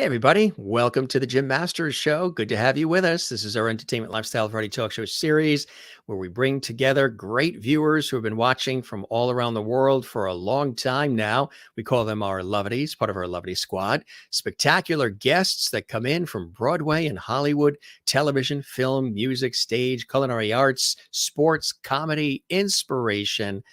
Hey, everybody. Welcome to the Jim Masters Show. Good to have you with us. This is our entertainment lifestyle variety talk show series where we bring together great viewers who have been watching from all around the world for a long time now. We call them our Lovedies, part of our Lovedy squad. Spectacular guests that come in from Broadway and Hollywood, television, film, music, stage, culinary arts, sports, comedy, inspiration,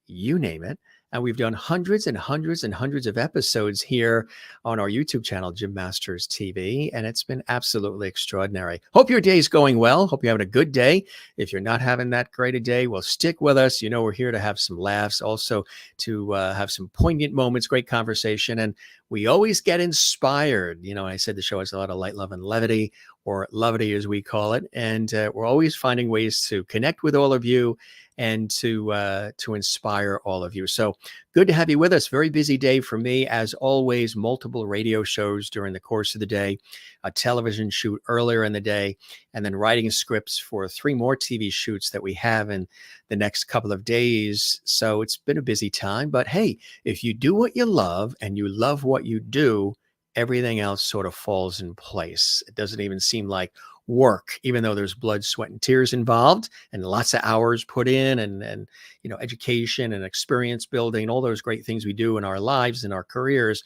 you name it. And we've done hundreds and hundreds and hundreds of episodes here on our YouTube channel, Jim Masters TV, and it's been absolutely extraordinary. Hope your day's going well. Hope you're having a good day. If you're not having that great a day, well, stick with us. You know, we're here to have some laughs, also to have some poignant moments, great conversation, and we always get inspired. You know, I said the show has a lot of light, love, and levity, or levity as we call it, and we're always finding ways to connect with all of you and to inspire all of you. So good to have you with us. Very busy day for me, as always. Multiple radio shows during the course of the day, a television shoot earlier in the day, and then writing scripts for 3 more TV shoots that we have in the next couple of days. So it's been a busy time. But hey, if you do what you love and you love what you do, everything else sort of falls in place. It doesn't even seem like work, even though there's blood, sweat, and tears involved and lots of hours put in and you know, education and experience building, all those great things we do in our lives and our careers.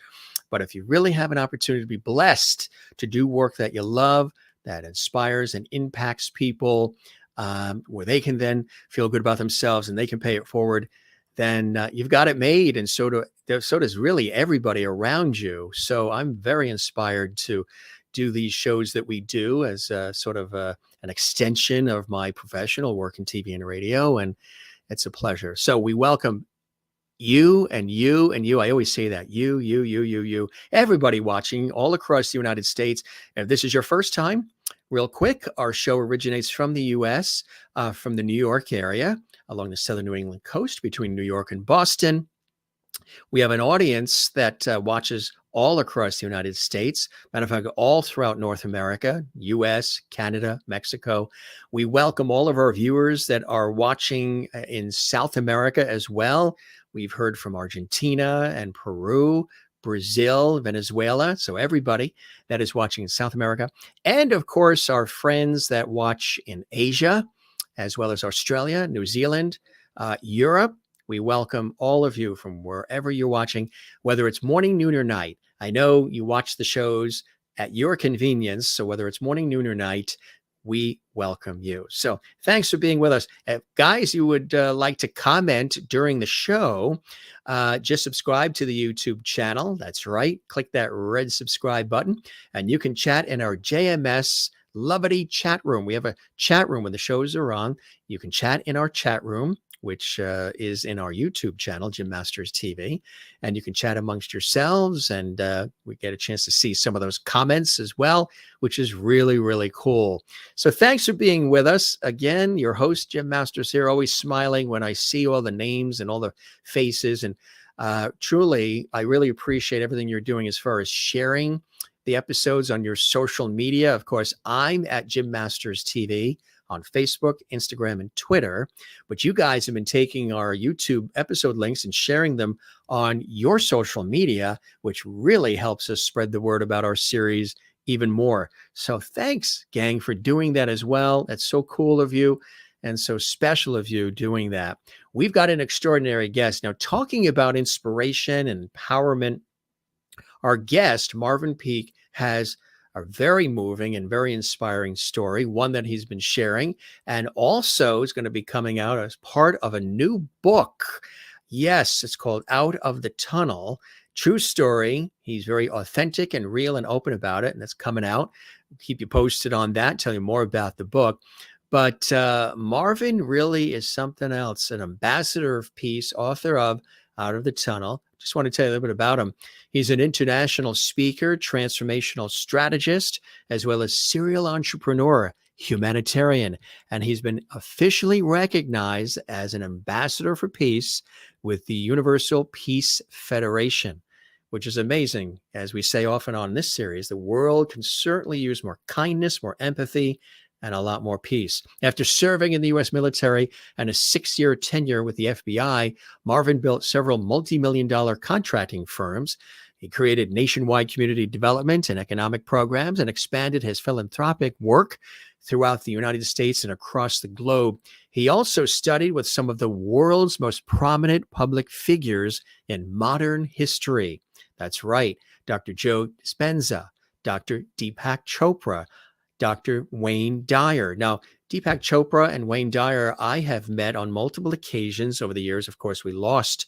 But if you really have an opportunity to be blessed to do work that you love, that inspires and impacts people, where they can then feel good about themselves and they can pay it forward, then you've got it made. And so does really everybody around you. So I'm very inspired to do these shows that we do as a sort of an extension of my professional work in TV and radio. And it's a pleasure. So we welcome you and you and you. I always say that you, everybody watching all across the United States. If this is your first time, real quick, our show originates from the US, from the New York area, along the southern New England coast between New York and Boston. We have an audience that watches all across the United States, matter of fact, all throughout North America, US, Canada, Mexico. We welcome all of our viewers that are watching in South America as well. We've heard from Argentina and Peru, Brazil, Venezuela. So everybody that is watching in South America. And of course, our friends that watch in Asia, as well as Australia, New Zealand, Europe. We welcome all of you from wherever you're watching, whether it's morning, noon, or night. I know you watch the shows at your convenience. So whether it's morning, noon, or night, we welcome you. So thanks for being with us. If guys, you would like to comment during the show, just subscribe to the YouTube channel. That's right. Click that red subscribe button and you can chat in our JMS Lovedy chat room. We have a chat room when the shows are on. You can chat in our chat room, which is in our YouTube channel, Jim Masters TV. And you can chat amongst yourselves and we get a chance to see some of those comments as well, which is really, really cool. So thanks for being with us. Again, your host, Jim Masters here, always smiling when I see all the names and all the faces. And truly, I really appreciate everything you're doing as far as sharing the episodes on your social media. Of course, I'm at Jim Masters TV on Facebook, Instagram, and Twitter. But you guys have been taking our YouTube episode links and sharing them on your social media, which really helps us spread the word about our series even more. So thanks, gang, for doing that as well. That's so cool of you and so special of you doing that. We've got an extraordinary guest. Now, talking about inspiration and empowerment, our guest, Marvin Peake, has a very moving and very inspiring story, one that he's been sharing, and also is going to be coming out as part of a new book. Yes, it's called Out of the Tunnel. True story. He's very authentic and real and open about it, and that's coming out. We'll keep you posted on that, tell you more about the book. But Marvin really is something else, an ambassador of peace, author of Out of the Tunnel. Just want to tell you a little bit about him. He's an international speaker, transformational strategist, as well as serial entrepreneur, humanitarian, and he's been officially recognized as an ambassador for peace with the Universal Peace Federation, which is amazing. As we say often on this series, the world can certainly use more kindness, more empathy, and a lot more peace. After serving in the U.S. military and a 6-year tenure with the FBI, Marvin built several multi-million-dollar contracting firms, He created nationwide community development and economic programs and expanded his philanthropic work throughout the United States and across the globe. He also studied with some of the world's most prominent public figures in modern history. That's right, Dr. Joe Dispenza, Dr. Deepak Chopra, Dr. Wayne Dyer. Now, Deepak Chopra and Wayne Dyer, I have met on multiple occasions over the years. Of course, we lost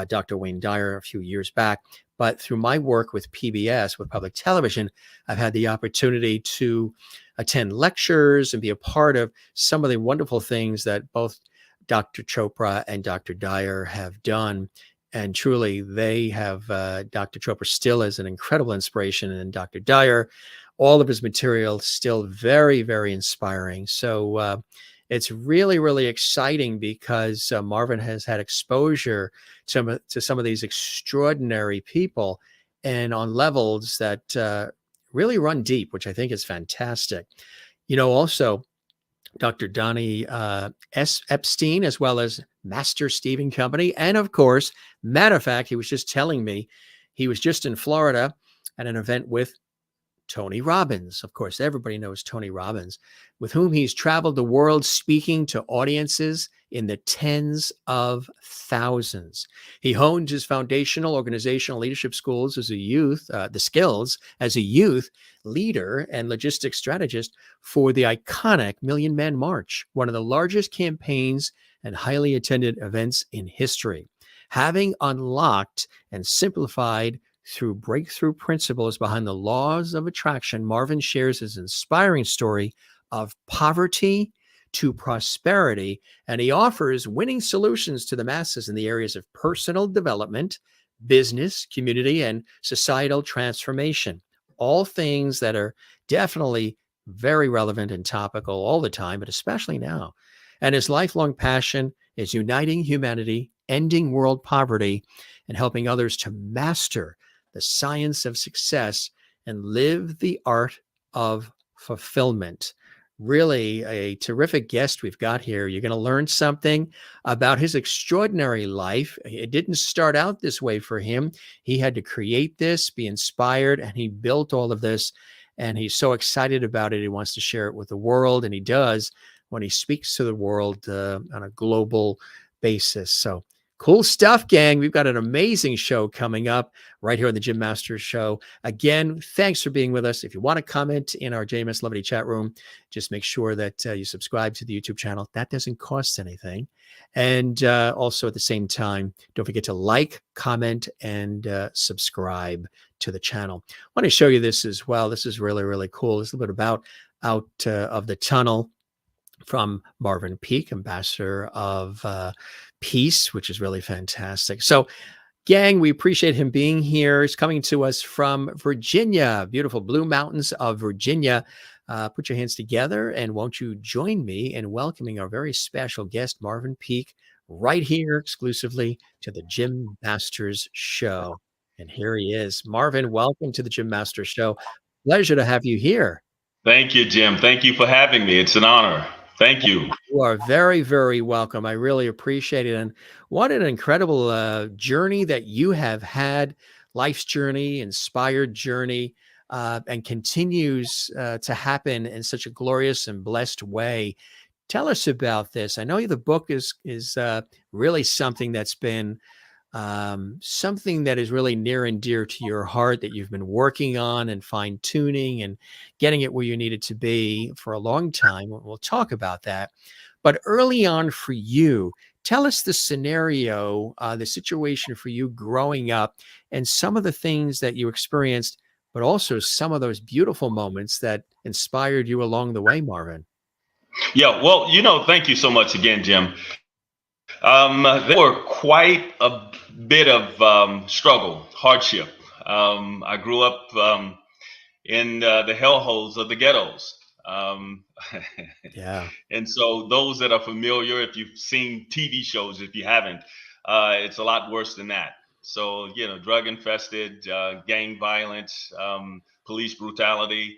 Dr. Wayne Dyer a few years back. But through my work with PBS, with public television, I've had the opportunity to attend lectures and be a part of some of the wonderful things that both Dr. Chopra and Dr. Dyer have done. And truly, they have Dr. Chopra still is an incredible inspiration, and Dr. Dyer, all of his material still very, very inspiring. So it's really, really exciting because Marvin has had exposure to some of these extraordinary people and on levels that really run deep, which I think is fantastic. Also, Dr. Donnie S. Epstein, as well as Master Stephen Company. And of course, matter of fact, he was just telling me he was just in Florida at an event with Tony Robbins. Of course, everybody knows Tony Robbins, with whom he's traveled the world speaking to audiences in the tens of thousands. He honed his foundational organizational leadership schools as a youth, the skills as a youth leader and logistics strategist for the iconic Million Man March, one of the largest campaigns and highly attended events in history. Having unlocked and simplified through breakthrough principles behind the laws of attraction, Marvin shares his inspiring story of poverty to prosperity, and he offers winning solutions to the masses in the areas of personal development, business, community, and societal transformation. All things that are definitely very relevant and topical all the time, but especially now. And his lifelong passion is uniting humanity, ending world poverty, and helping others to master the science of success and live the art of fulfillment. Really a terrific guest we've got here. You're going to learn something about his extraordinary life. It didn't start out this way for him. He had to create this, be inspired, and he built all of this. And he's so excited about it. He wants to share it with the world, and he does when he speaks to the world on a global basis. So cool stuff, gang. We've got an amazing show coming up right here on the Jim Masters Show. Again, thanks for being with us. If you want to comment in our JMS Levity chat room, just make sure that you subscribe to the YouTube channel. That doesn't cost anything. And also at the same time, don't forget to like, comment, and subscribe to the channel. I want to show you this as well. This is really, really cool. It's a little bit about Out of the Tunnel from Marvin Peake, ambassador of peace, which is really fantastic. So, gang, we appreciate him being here. He's coming to us from Virginia, beautiful Blue Mountains of Virginia. Put your hands together and won't you join me in welcoming our very special guest, Marvin Peake, right here exclusively to the Jim Masters Show. And here he is. Marvin, welcome to the Jim Masters Show. Pleasure to have you here. Thank you, Jim. Thank you for having me. It's an honor. Thank you. You are very, very welcome. I really appreciate it. And what an incredible journey that you have had, life's journey, inspired journey, and continues to happen in such a glorious and blessed way. Tell us about this. I know the book is really something that's been something that is really near and dear to your heart that you've been working on and fine tuning and getting it where you need it to be for a long time. We'll talk about that. But early on for you, tell us the scenario, the situation for you growing up and some of the things that you experienced, but also some of those beautiful moments that inspired you along the way, Marvin. Yeah, well, thank you so much again, Jim. There were quite a bit of struggle, hardship. I grew up in the hellholes of the ghettos. Yeah. And so those that are familiar, if you've seen TV shows, if you haven't, it's a lot worse than that. So, drug infested, gang violence, police brutality.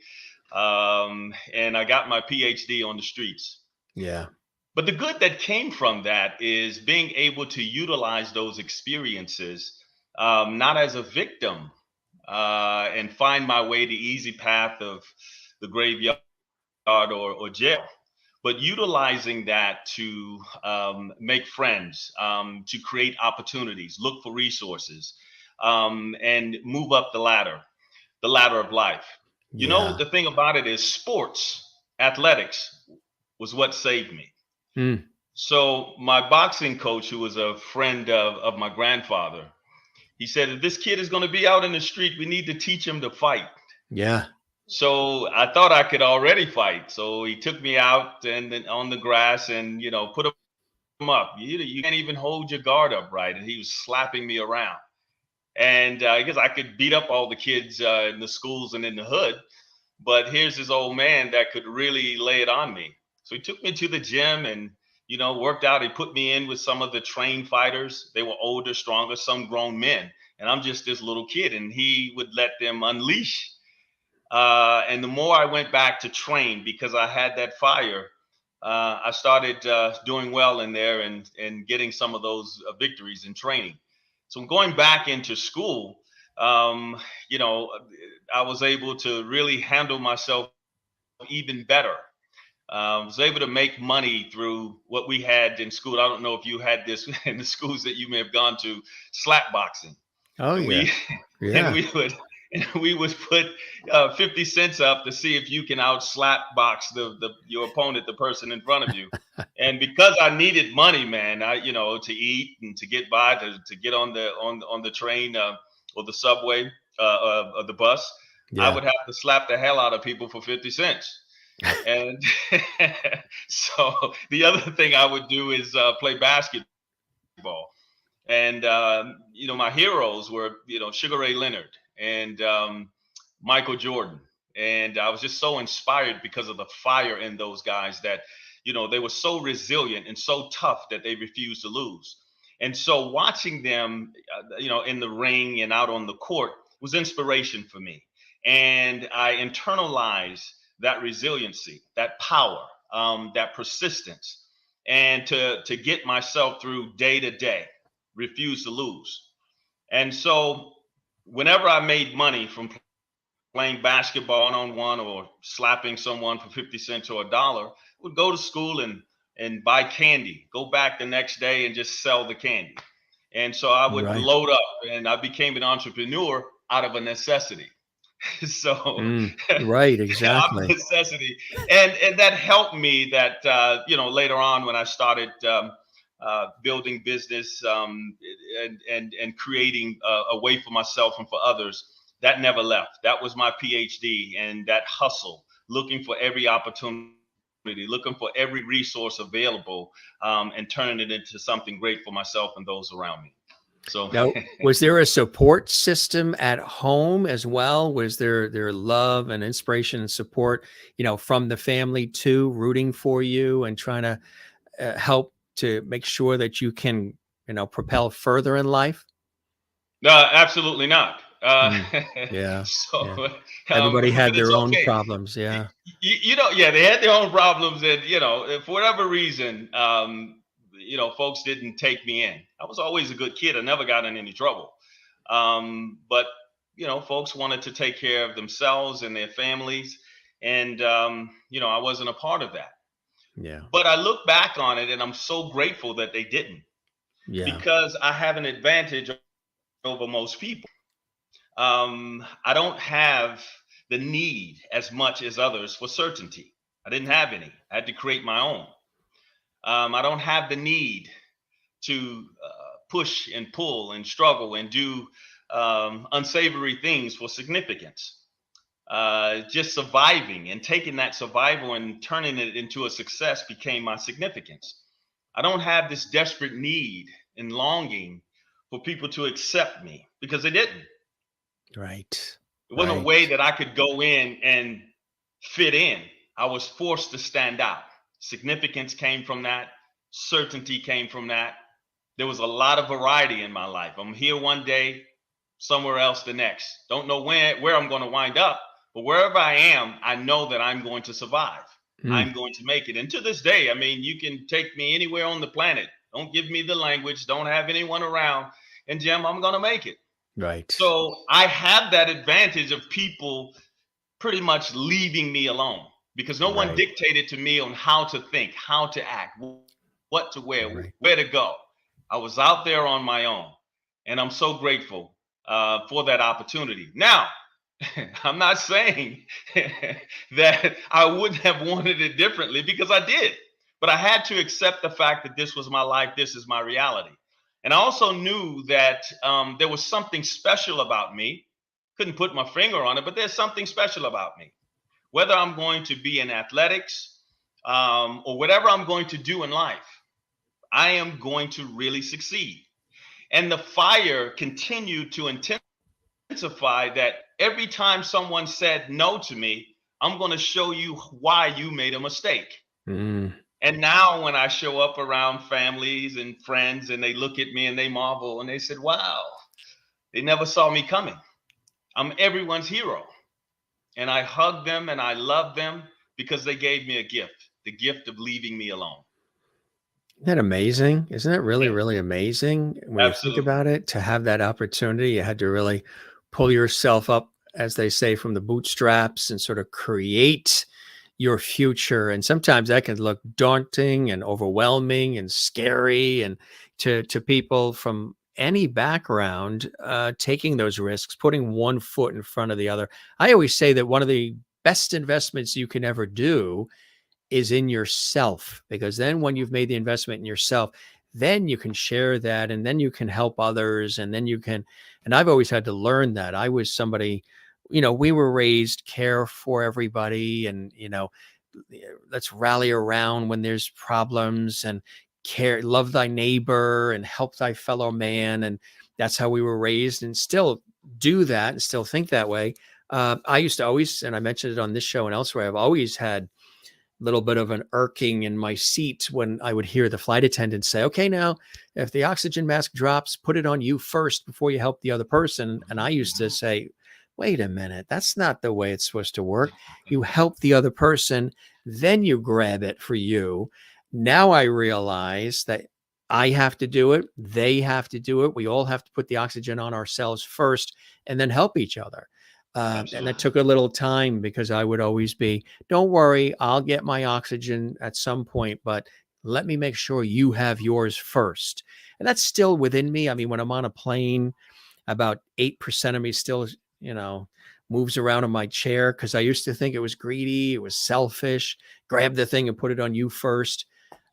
And I got my PhD on the streets. Yeah. But the good that came from that is being able to utilize those experiences, not as a victim, and find my way the easy path of the graveyard or jail, but utilizing that to make friends, to create opportunities, look for resources, and move up the ladder of life. You know, Yeah. the thing about it is sports, athletics was what saved me. Mm. So my boxing coach, who was a friend of my grandfather, he said, if this kid is going to be out in the street, we need to teach him to fight. Yeah. So I thought I could already fight. So he took me out and then on the grass and, put him up. You can't even hold your guard up right. And he was slapping me around. And because I could beat up all the kids in the schools and in the hood. But here's this old man that could really lay it on me. So he took me to the gym and, worked out. He put me in with some of the trained fighters. They were older, stronger, some grown men. And I'm just this little kid. And he would let them unleash. And the more I went back to train because I had that fire, I started doing well in there and getting some of those victories in training. So going back into school, you know, I was able to really handle myself even better. Was able to make money through what we had in school. I don't know if you had this in the schools that you may have gone to, slap boxing, Oh, and yeah. we and Yeah. we would put 50 cents up to see if you can out slap box your opponent, the person in front of you. And because I needed money, man, to eat and to get by, to get on the train or the subway or the bus, I Yeah. would have to slap the hell out of people for 50 cents. And so the other thing I would do is play basketball. And my heroes were Sugar Ray Leonard and Michael Jordan, and I was just so inspired because of the fire in those guys that they were so resilient and so tough that they refused to lose. And so watching them, in the ring and out on the court was inspiration for me, and I internalized that resiliency, that power, that persistence, and to get myself through day to day, refuse to lose. And so whenever I made money from playing basketball one on one or slapping someone for 50 cents or $1, would go to school and buy candy, go back the next day and just sell the candy. And so I would Right. load up and I became an entrepreneur out of a necessity. So Mm. Right. out of Exactly. necessity, and that helped me. That later on when I started building business and creating a way for myself and for others, that never left. That was my PhD, and that hustle, looking for every opportunity, looking for every resource available, and turning it into something great for myself and those around me. So Now, was there a support system at home as well? Was there love and inspiration and support, from the family too, rooting for you and trying to help to make sure that you can, propel further in life? no, absolutely not. Mm. Yeah. Yeah. So, Everybody but had it's their own okay. problems. Yeah. Yeah, they had their own problems, and for whatever reason, folks didn't take me in. I was always a good kid. I never got in any trouble. But folks wanted to take care of themselves and their families, and I wasn't a part of that. Yeah. But I look back on it, and I'm so grateful that they didn't, Yeah. because I have an advantage over most people. I don't have the need as much as others for certainty. I didn't have any. I had to create my own. I don't have the need to push and pull and struggle and do unsavory things for significance. Just surviving and taking that survival and turning it into a success became my significance. I don't have this desperate need and longing for people to accept me, because they didn't. Right. It wasn't a Right. way that I could go in and fit in. I was forced to stand out. Significance came from that. Certainty came from that. There was a lot of variety in my life. I'm here one day, somewhere else the next. Don't know where I'm going to wind up, but wherever I am, I know that I'm going to survive. Mm. I'm going to make it. And to this day, I mean, you can take me anywhere on the planet. Don't give me the language. Don't have anyone around. And Jim, I'm going to make it. Right. So I have that advantage of people pretty much leaving me alone because no one Right. dictated to me on how to think, how to act, what to wear, Right. where to go. I was out there on my own, and I'm so grateful for that opportunity. Now, I'm not saying that I wouldn't have wanted it differently because I did, but I had to accept the fact that this was my life, this is my reality. And I also knew that there was something special about me. Couldn't put my finger on it, but there's something special about me. Whether I'm going to be in athletics or whatever I'm going to do in life, I am going to really succeed. And the fire continued to intensify that every time someone said no to me, I'm going to show you why you made a mistake. Mm. And now when I show up around families and friends and they look at me and they marvel and they said, wow, they never saw me coming. I'm everyone's hero. And I hug them and I love them because they gave me a gift, the gift of leaving me alone. Isn't that amazing? Isn't that really, Yeah, really amazing when you think absolutely. about it? To have that opportunity, you had to really pull yourself up, as they say, from the bootstraps and sort of create your future. And sometimes that can look daunting and overwhelming and scary. And to people from any background, taking those risks, putting one foot in front of the other. I always say that one of the best investments you can ever do is in yourself, because then when you've made the investment in yourself, then you can share that and then you can help others and then you can. And I've always had to learn that. I was somebody, we were raised care for everybody, and let's rally around when there's problems, and care, love thy neighbor and help thy fellow man. And that's how we were raised, and still do that and still think that way. I used to always, and I mentioned it on this show and elsewhere, I've always had little bit of an irking in my seat when I would hear the flight attendant say, okay, now, if the oxygen mask drops, put it on you first before you help the other person. And I used to say, wait a minute, that's not the way it's supposed to work. You help the other person, then you grab it for you. Now I realize that I have to do it. They have to do it. We all have to put the oxygen on ourselves first and then help each other. And that Absolutely. took a little time because I would always be, don't worry, I'll get my oxygen at some point, but let me make sure you have yours first. And that's still within me. I mean, when I'm on a plane, about 8% of me still, you know, moves around in my chair because I used to think it was greedy, it was selfish, grab the thing and put it on you first.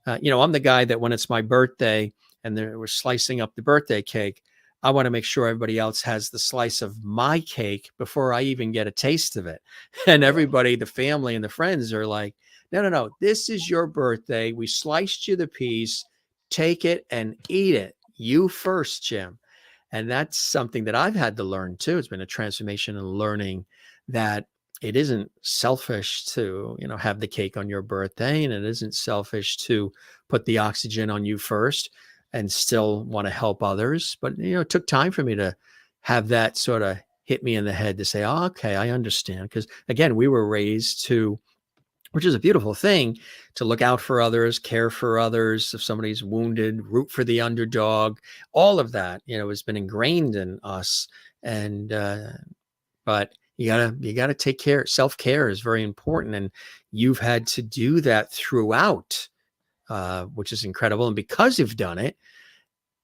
I'm the guy that when it's my birthday and we're slicing up the birthday cake, I want to make sure everybody else has the slice of my cake before I even get a taste of it. And Yeah. everybody, the family and the friends are like, no, no, no, this is your birthday. We sliced you the piece. Take it and eat it. You first, Jim. And that's something that I've had to learn too. It's been a transformation in learning that it isn't selfish to, have the cake on your birthday, and it isn't selfish to put the oxygen on you first and still want to help others. But, it took time for me to have that sort of hit me in the head to say, oh, okay, I understand. Because again, we were raised to, which is a beautiful thing, to look out for others, care for others. If somebody's wounded, root for the underdog, all of that, has been ingrained in us. And, but you gotta take care. Self-care is very important. And you've had to do that throughout, which is incredible. And because you've done it,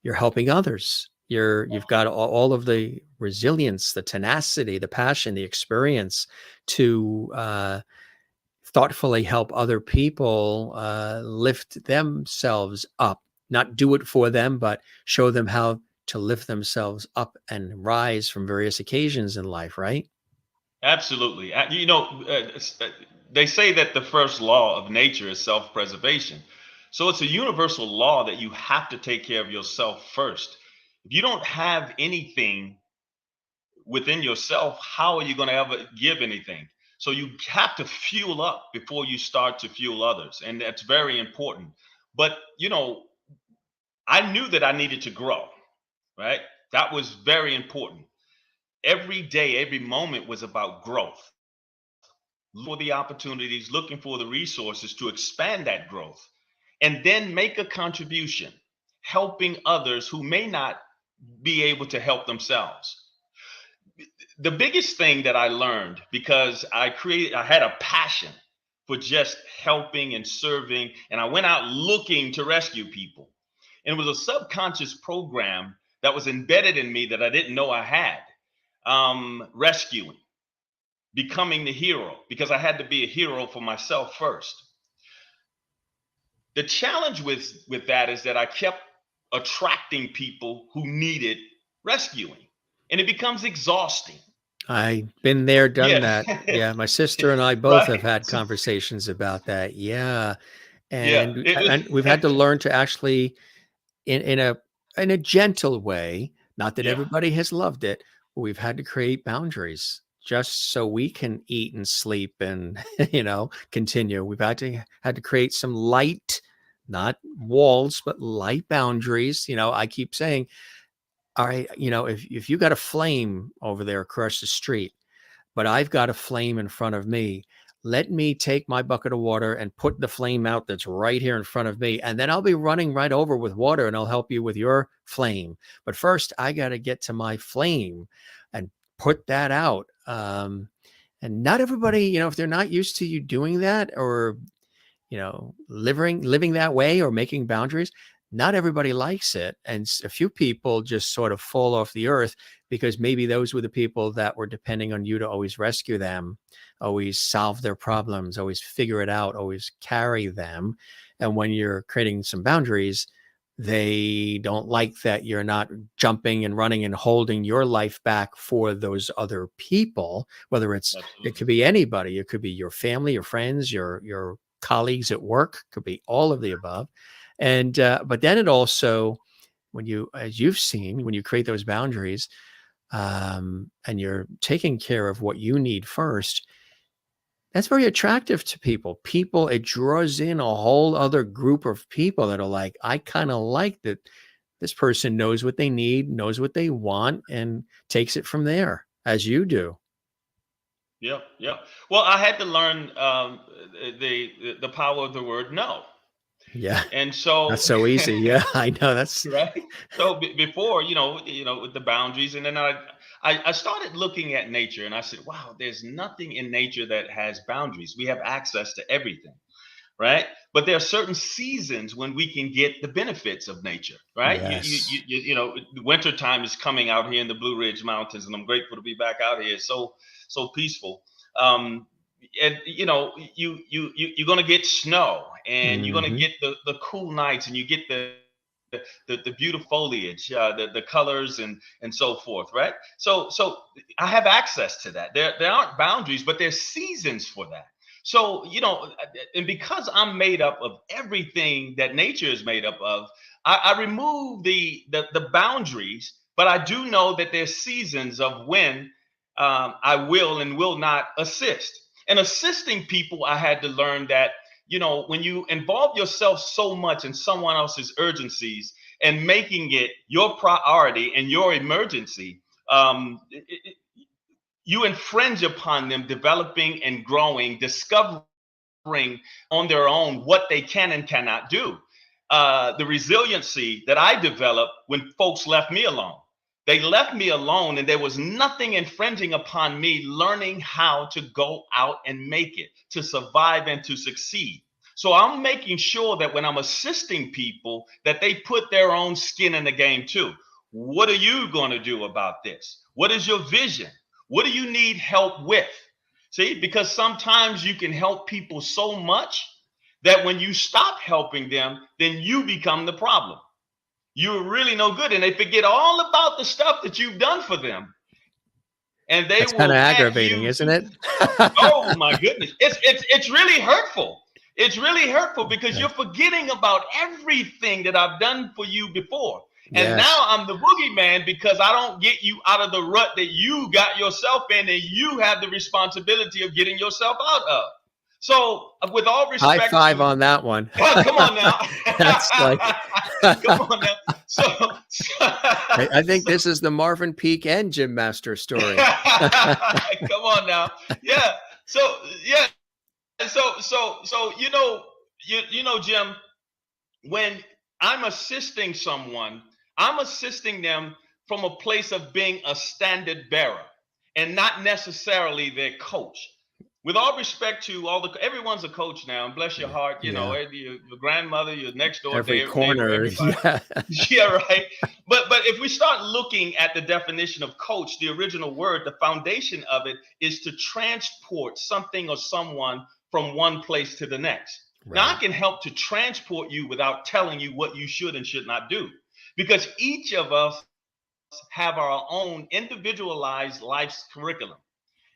you're helping others. You've got all of the resilience, the tenacity, the passion, the experience to, thoughtfully help other people lift themselves up, not do it for them, but show them how to lift themselves up and rise from various occasions in life, right? Absolutely. They say that the first law of nature is self preservation. So it's a universal law that you have to take care of yourself first. If you don't have anything within yourself, how are you going to ever give anything? So you have to fuel up before you start to fuel others. And that's very important. But, I knew that I needed to grow, right? That was very important. Every day, every moment was about growth, for the opportunities, looking for the resources to expand that growth, and then make a contribution, helping others who may not be able to help themselves. the biggest thing that I learned, because I had a passion for just helping and serving, and I went out looking to rescue people. And it was a subconscious program that was embedded in me that I didn't know I had. Rescuing, becoming the hero, because I had to be a hero for myself first. The challenge with that is that I kept attracting people who needed rescuing, and it becomes exhausting. I've been there, done Yeah. that. Yeah, my sister and I both have Right. had conversations about that. Yeah, Yeah. and It was. and we've had to learn to actually in a gentle way, not that Yeah. everybody has loved it, but we've had to create boundaries just so we can eat and sleep and continue. We've had to create some light, not walls, but light boundaries. I keep saying, all right, if you got a flame over there across the street, but I've got a flame in front of me. Let me take my bucket of water and put the flame out that's right here in front of me. And then I'll be running right over with water and I'll help you with your flame. But first, I got to get to my flame and put that out. And not everybody, if they're not used to you doing that, or living that way or making boundaries, not everybody likes it. And a few people just sort of fall off the earth because maybe those were the people that were depending on you to always rescue them, always solve their problems, always figure it out, always carry them. And when you're creating some boundaries, they don't like that you're not jumping and running and holding your life back for those other people, whether it Absolutely. could be anybody. It could be your family, your friends, your colleagues at work, could be all of the above. And but then it also, as you've seen, when you create those boundaries, and you're taking care of what you need first, that's very attractive to people. It draws in a whole other group of people that are like, I kind of like that this person knows what they need, knows what they want, and takes it from there, as you do. Yeah. Yeah. Well, I had to learn the power of the word no. Yeah, And not so, so easy. Yeah, I know. That's right. So before, with the boundaries, and then I started looking at nature, and I said, wow, there's nothing in nature that has boundaries. We have access to everything, right? But there are certain seasons when we can get the benefits of nature, right? yes. Winter time is coming out here in the Blue Ridge Mountains, and I'm grateful to be back out here. It's so peaceful. Um, and you're gonna get snow, and you're gonna Hmm. get the cool nights, and you get the beautiful foliage, the colors, and so forth, right? So I have access to that. There aren't boundaries, but there's seasons for that. So and because I'm made up of everything that nature is made up of, I remove the boundaries, but I do know that there's seasons of when I will and will not assist. And assisting people, I had to learn that when you involve yourself so much in someone else's urgencies and making it your priority and your emergency, you infringe upon them developing and growing, discovering on their own what they can and cannot do. The resiliency that I developed when folks left me alone. They left me alone, and there was nothing infringing upon me learning how to go out and make it, to survive and to succeed. So I'm making sure that when I'm assisting people, that they put their own skin in the game too. What are you going to do about this? What is your vision? What do you need help with? See, because sometimes you can help people so much that when you stop helping them, then you become the problem. You're really no good. And they forget all about the stuff that you've done for them. And they That's kind of will add aggravating, you isn't to, it? oh my goodness. It's really hurtful. It's really hurtful because Okay. you're forgetting about everything that I've done for you before. And Yes. now I'm the boogeyman because I don't get you out of the rut that you got yourself in, and you have the responsibility of getting yourself out of. So, with all High respect five to, on that one. oh, come on now. That's like, Come on now. So I think this is the Marvin Peake and Jim Master story. come on now. Yeah. So yeah. So Jim, when I'm assisting someone, I'm assisting them from a place of being a standard bearer. and not necessarily their coach. With all respect to everyone's a coach now, and bless your heart, Yeah. your grandmother, your next door Every neighbor, corner. everybody. Yeah. Yeah, right. But if we start looking at the definition of coach, the original word, the foundation of it is to transport something or someone from one place to the next. Now, I Right. can help to transport you without telling you what you should and should not do, because each of us have our own individualized life's curriculum.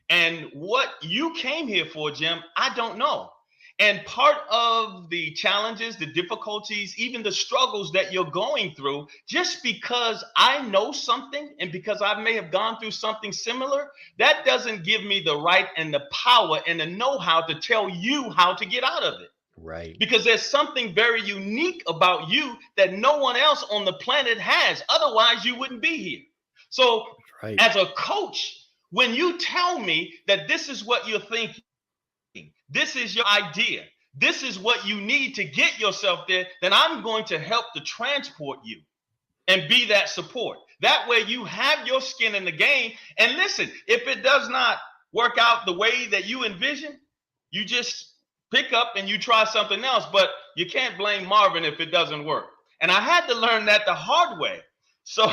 And what you came here for, Jim, I don't know. And part of the challenges, the difficulties, even the struggles that you're going through, just because I know something and because I may have gone through something similar, that doesn't give me the right and the power and the know-how to tell you how to get out of it. Right. Because there's something very unique about you that no one else on the planet has. Otherwise, you wouldn't be here. So, Right. as a coach, when you tell me that this is what you're thinking, this is your idea, this is what you need to get yourself there, then I'm going to help to transport you and be that support. That way you have your skin in the game. And listen, if it does not work out the way that you envision, you just pick up and you try something else. But you can't blame Marvin if it doesn't work. And I had to learn that the hard way. So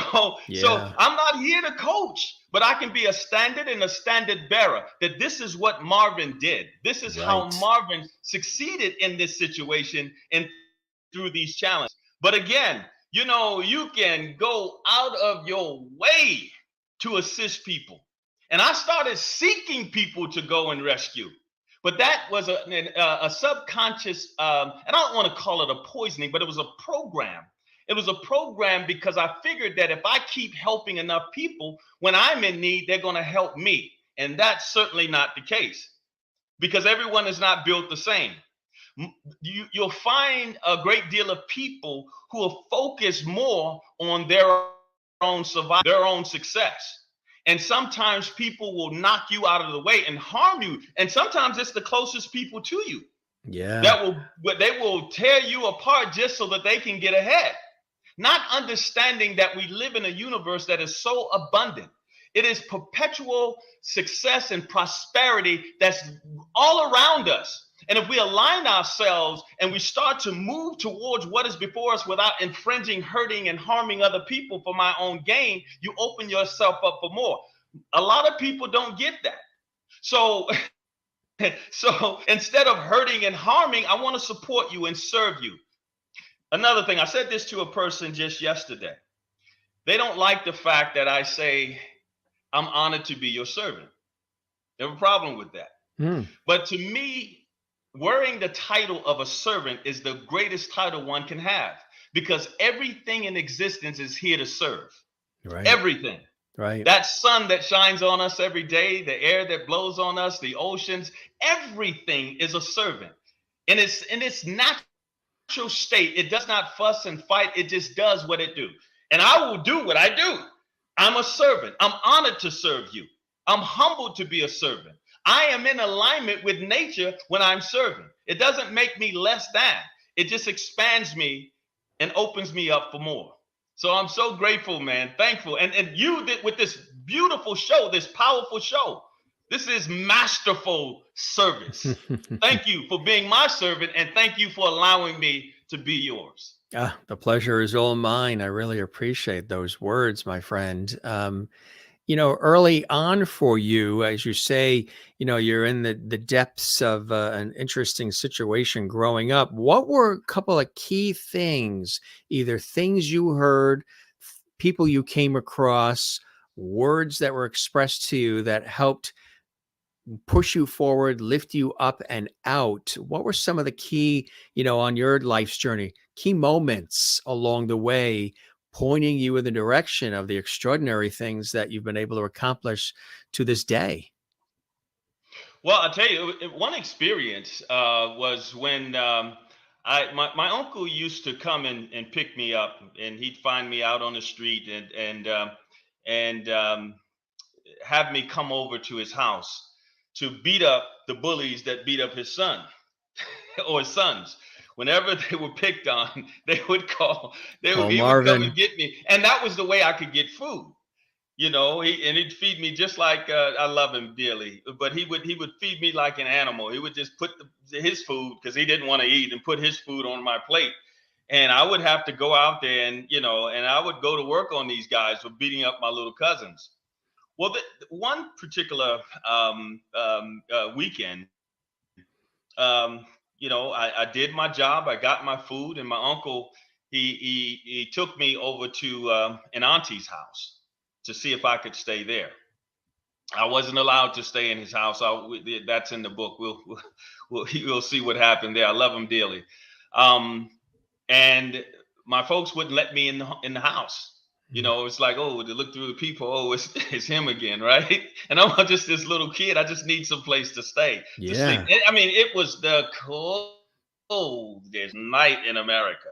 Yeah. I'm not here to coach, but I can be a standard and a standard bearer that this is what Marvin did. This is how Right. Marvin succeeded in this situation and through these challenges. But again, you can go out of your way to assist people. And I started seeking people to go and rescue. But that was a subconscious, and I don't want to call it a poisoning, but it was a program. It was a program because I figured that if I keep helping enough people, when I'm in need, they're going to help me. And that's certainly not the case because everyone is not built the same. You'll find a great deal of people who are focused more on their own survival, their own success. And sometimes people will knock you out of the way and harm you. And sometimes it's the closest people to you Yeah. that will tear you apart just so that they can get ahead. Not understanding that we live in a universe that is so abundant. It is perpetual success and prosperity that's all around us. And if we align ourselves and we start to move towards what is before us without infringing, hurting, and harming other people for my own gain, you open yourself up for more. A lot of people don't get that. So, so instead of hurting and harming, I want to support you and serve you. Another thing, I said this to a person just yesterday. They don't like the fact that I say, I'm honored to be your servant. They have a problem with that. Hmm. But to me, wearing the title of a servant is the greatest title one can have because everything in existence is here to serve. Right. Everything. Right. That sun that shines on us every day, the air that blows on us, the oceans, everything is a servant. And it's in its natural state. It does not fuss and fight. It just does what it do. And I will do what I do. I'm a servant. I'm honored to serve you. I'm humbled to be a servant. I am in alignment with nature when I'm serving. It doesn't make me less than. It just expands me and opens me up for more. So I'm so grateful, man. Thankful. And you did with this beautiful show, this powerful show. This is masterful service. Thank you for being my servant, and thank you for allowing me to be yours. The pleasure is all mine. I really appreciate those words, my friend. Early on for you, as you say, you're in the depths of an interesting situation growing up. What were a couple of key things, either things you heard, people you came across, words that were expressed to you that helped push you forward, lift you up and out? What were some of the key, on your life's journey, key moments along the way, pointing you in the direction of the extraordinary things that you've been able to accomplish to this day? Well, I'll tell you, one experience was when my uncle used to come and pick me up, and he'd find me out on the street and have me come over to his house to beat up the bullies that beat up his son or his sons. Whenever they were picked on, they would Call he would come Marvin. and get me. And that was the way I could get food. He'd feed me just like I love him dearly, but he would feed me like an animal. He would just put his food, because he didn't want to eat, and put his food on my plate, and I would have to go out there and I would go to work on these guys for beating up my little cousins. Well, one particular weekend, I did my job. I got my food, and my uncle he took me over to an auntie's house to see if I could stay there. I wasn't allowed to stay in his house. That's in the book. We'll see what happened there. I love him dearly, and my folks wouldn't let me in the house. It's like, oh, to look through the people, oh, it's him again, right? And I'm just this little kid. I just need some place to stay, to sleep. I mean, it was the coldest night in America.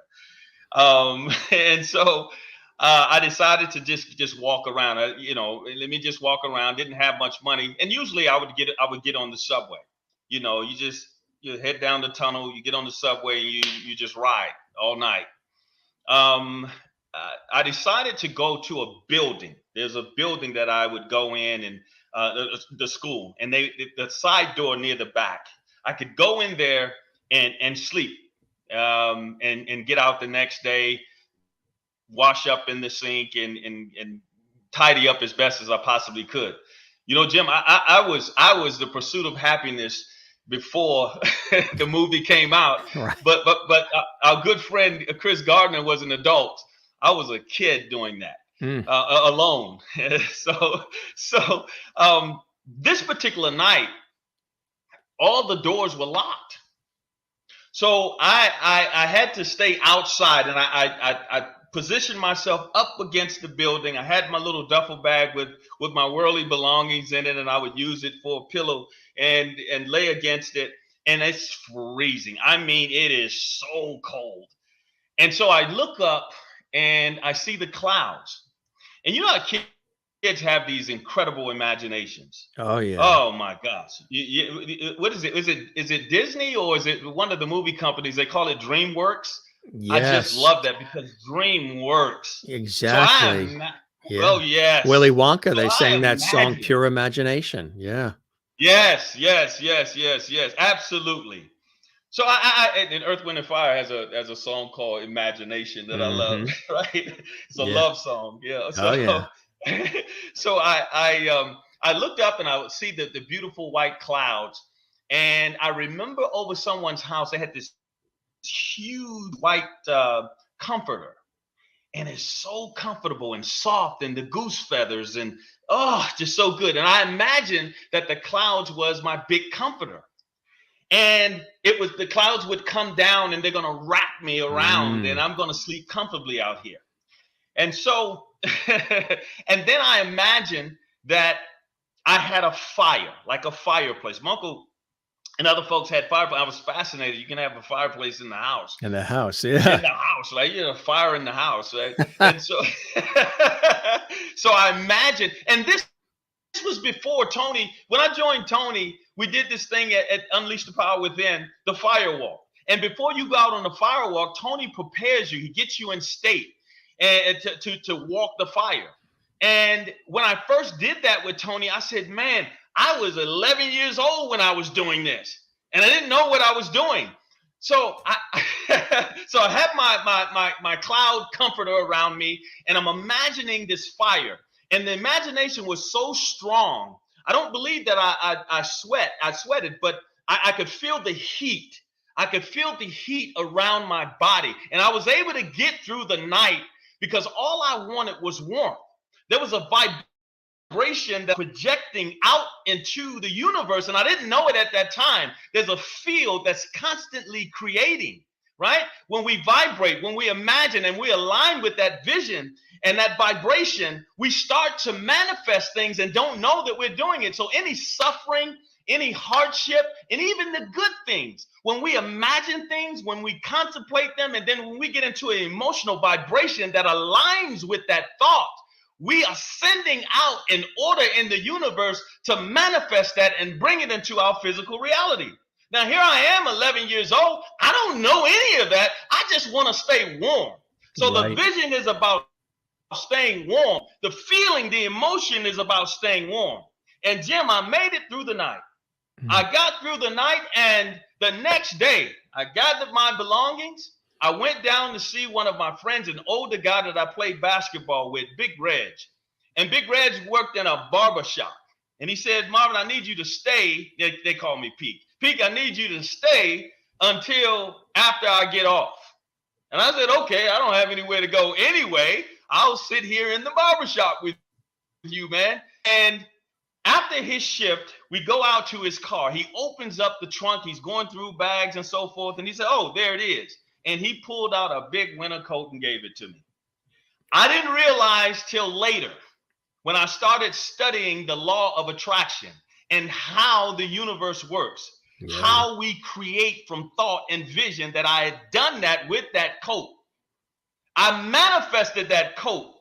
And so I decided to just walk around. Let me just walk around. Didn't have much money, and usually I would get on the subway. You head down the tunnel, you get on the subway, and you just ride all night. I decided to go to a building. There's a building that I would go in, and the school, and the side door near the back. I could go in there and sleep, and get out the next day, wash up in the sink, and tidy up as best as I possibly could. Jim, I was the Pursuit of Happiness before the movie came out, Right. but our good friend Chris Gardner was an adult. I was a kid doing that alone. So this particular night, all the doors were locked. So I had to stay outside, and I positioned myself up against the building. I had my little duffel bag with my worldly belongings in it, and I would use it for a pillow and lay against it. And it's freezing. I mean, it is so cold. And so I look up, and I see the clouds. And how kids have these incredible imaginations. Oh yeah. Oh my gosh. What is it? Is it Disney, or is it one of the movie companies? They call it DreamWorks. Yes. I just love that, because DreamWorks. Exactly. Yeah. Oh yes. Willy Wonka. They sang that song, Pure Imagination. Yeah. Yes. Absolutely. So and Earth, Wind, and Fire has a song called Imagination that I love, right? It's a love song. Yeah. So, so I looked up, and I would see the beautiful white clouds. And I remember over someone's house, they had this huge white comforter. And it's so comfortable and soft, and the goose feathers, and just so good. And I imagined that the clouds was my big comforter. And the clouds would come down, and they're going to wrap me around, and I'm going to sleep comfortably out here. And so, and then I imagined that I had a fire, like a fireplace. My uncle and other folks had fireplace. I was fascinated. You can have a fireplace in the house. In the house, yeah. In the house, right? Fire in the house, right? And so, so I imagined, and this was before Tony. When I joined Tony, we did this thing at Unleash the Power Within, the firewalk. And before you go out on the firewalk, Tony prepares you. He gets you in state and to walk the fire. And when I first did that with Tony, I said, man, I was 11 years old when I was doing this, and I didn't know what I was doing. So I had my cloud comforter around me, and I'm imagining this fire. And the imagination was so strong. I don't believe that I sweated, but I could feel the heat. I could feel the heat around my body. And I was able to get through the night because all I wanted was warmth. There was a vibration that projecting out into the universe, and I didn't know it at that time. There's a field that's constantly creating, right? When we vibrate, when we imagine, and we align with that vision and that vibration, we start to manifest things and don't know that we're doing it. So any suffering, any hardship, and even the good things, when we imagine things, when we contemplate them, and then when we get into an emotional vibration that aligns with that thought, we are sending out an order in the universe to manifest that and bring it into our physical reality. Now, here I am, 11 years old. I don't know any of that. I just want to stay warm. So the vision is about staying warm. The feeling, the emotion is about staying warm. And Jim, I made it through the night. I got through the night, and the next day, I gathered my belongings. I went down to see one of my friends, an older guy that I played basketball with, Big Reg. And Big Reg worked in a barber shop. And he said, Marvin, I need you to stay. They call me Peake. Peake, I need you to stay until after I get off. And I said, okay, I don't have anywhere to go anyway. I'll sit here in the barbershop with you, man. And after his shift, we go out to his car. He opens up the trunk. He's going through bags and so forth. And he said, oh, there it is. And he pulled out a big winter coat and gave it to me. I didn't realize till later when I started studying the law of attraction and how the universe works, how we create from thought and vision, that I had done that with that coat. I manifested that coat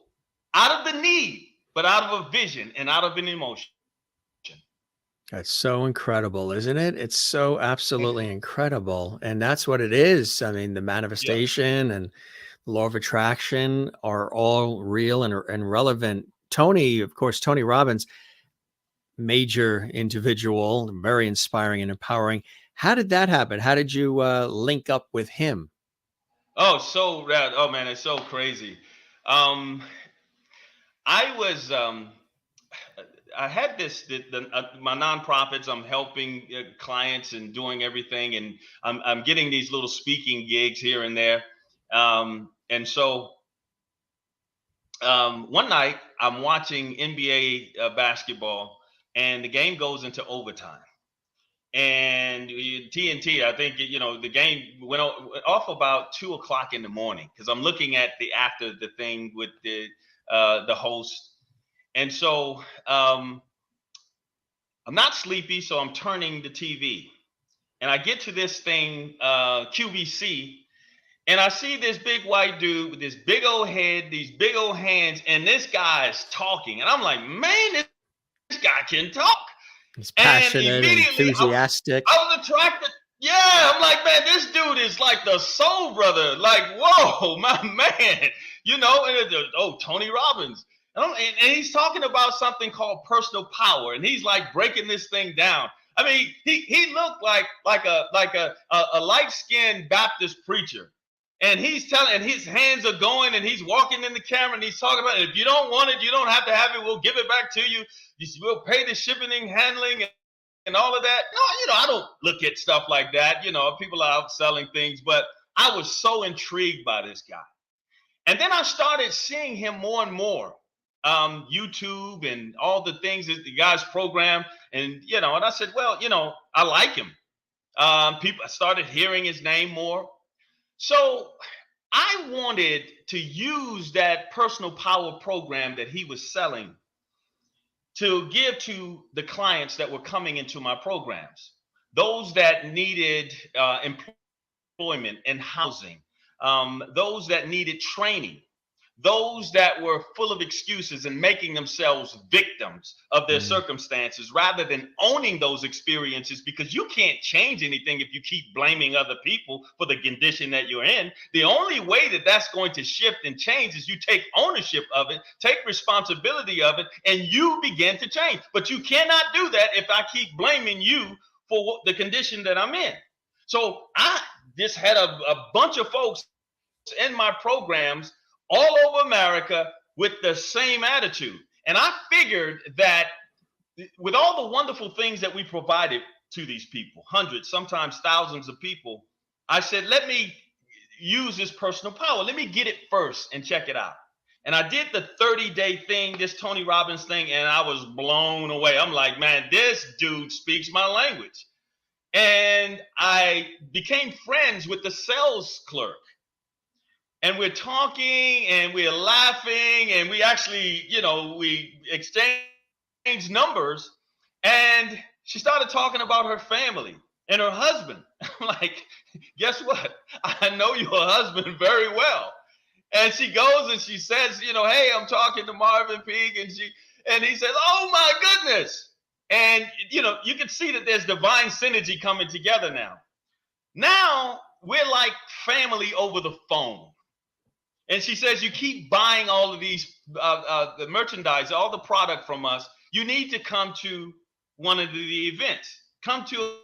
out of the need, but out of a vision and out of an emotion. That's so incredible, isn't it? It's so absolutely incredible. And that's what it is. I mean, the manifestation and the law of attraction are all real and relevant. Tony, of course, Tony Robbins, major individual, very inspiring and empowering. How did that happen? How did you link up with him? Oh, so rad. Oh man, it's so crazy. I was I had my nonprofits. I'm helping clients and doing everything, and I'm getting these little speaking gigs here and there. And so one night I'm watching NBA basketball, and the game goes into overtime. And TNT, I think, the game went off about 2:00 in the morning, because I'm looking at after the thing with the host. And so I'm not sleepy, so I'm turning the TV. And I get to this thing, QVC, and I see this big white dude with this big old head, these big old hands, and this guy is talking. And I'm like, man, this guy can talk. He's passionate and enthusiastic. I was attracted. Yeah, I'm like, man, this dude is like the soul brother. Like, whoa, my man. And Tony Robbins. And he's talking about something called personal power, and he's like breaking this thing down. I mean, he looked like a light-skinned Baptist preacher, and he's telling, and his hands are going, and he's walking in the camera, and he's talking about, if you don't want it, you don't have to have it. We'll give it back to you. We'll pay the shipping and handling and all of that. No, I don't look at stuff like that. People are out selling things, but I was so intrigued by this guy, and then I started seeing him more and more. YouTube and all the things that the guy's program, and and I said, well, I like him. I started hearing his name more, so I wanted to use that personal power program that he was selling to give to the clients that were coming into my programs, those that needed employment and housing, those that needed training, those that were full of excuses and making themselves victims of their circumstances rather than owning those experiences, because you can't change anything if you keep blaming other people for the condition that you're in. The only way that that's going to shift and change is you take ownership of it, take responsibility of it, and you begin to change. But you cannot do that if I keep blaming you for the condition that I'm in. So I just had a bunch of folks in my programs all over America with the same attitude. And I figured that with all the wonderful things that we provided to these people, hundreds, sometimes thousands of people, I said, let me use this personal power. Let me get it first and check it out. And I did the 30-day thing, this Tony Robbins thing, and I was blown away. I'm like, man, this dude speaks my language. And I became friends with the sales clerk. And we're talking and we're laughing, and we actually, we exchanged numbers. And she started talking about her family and her husband. I'm like, guess what? I know your husband very well. And she goes and she says, hey, I'm talking to Marvin Peake. And he says, oh my goodness. And, you can see that there's divine synergy coming together now. Now we're like family over the phone. And she says, you keep buying all of these, the merchandise, all the product from us. You need to come to one of the events. Come to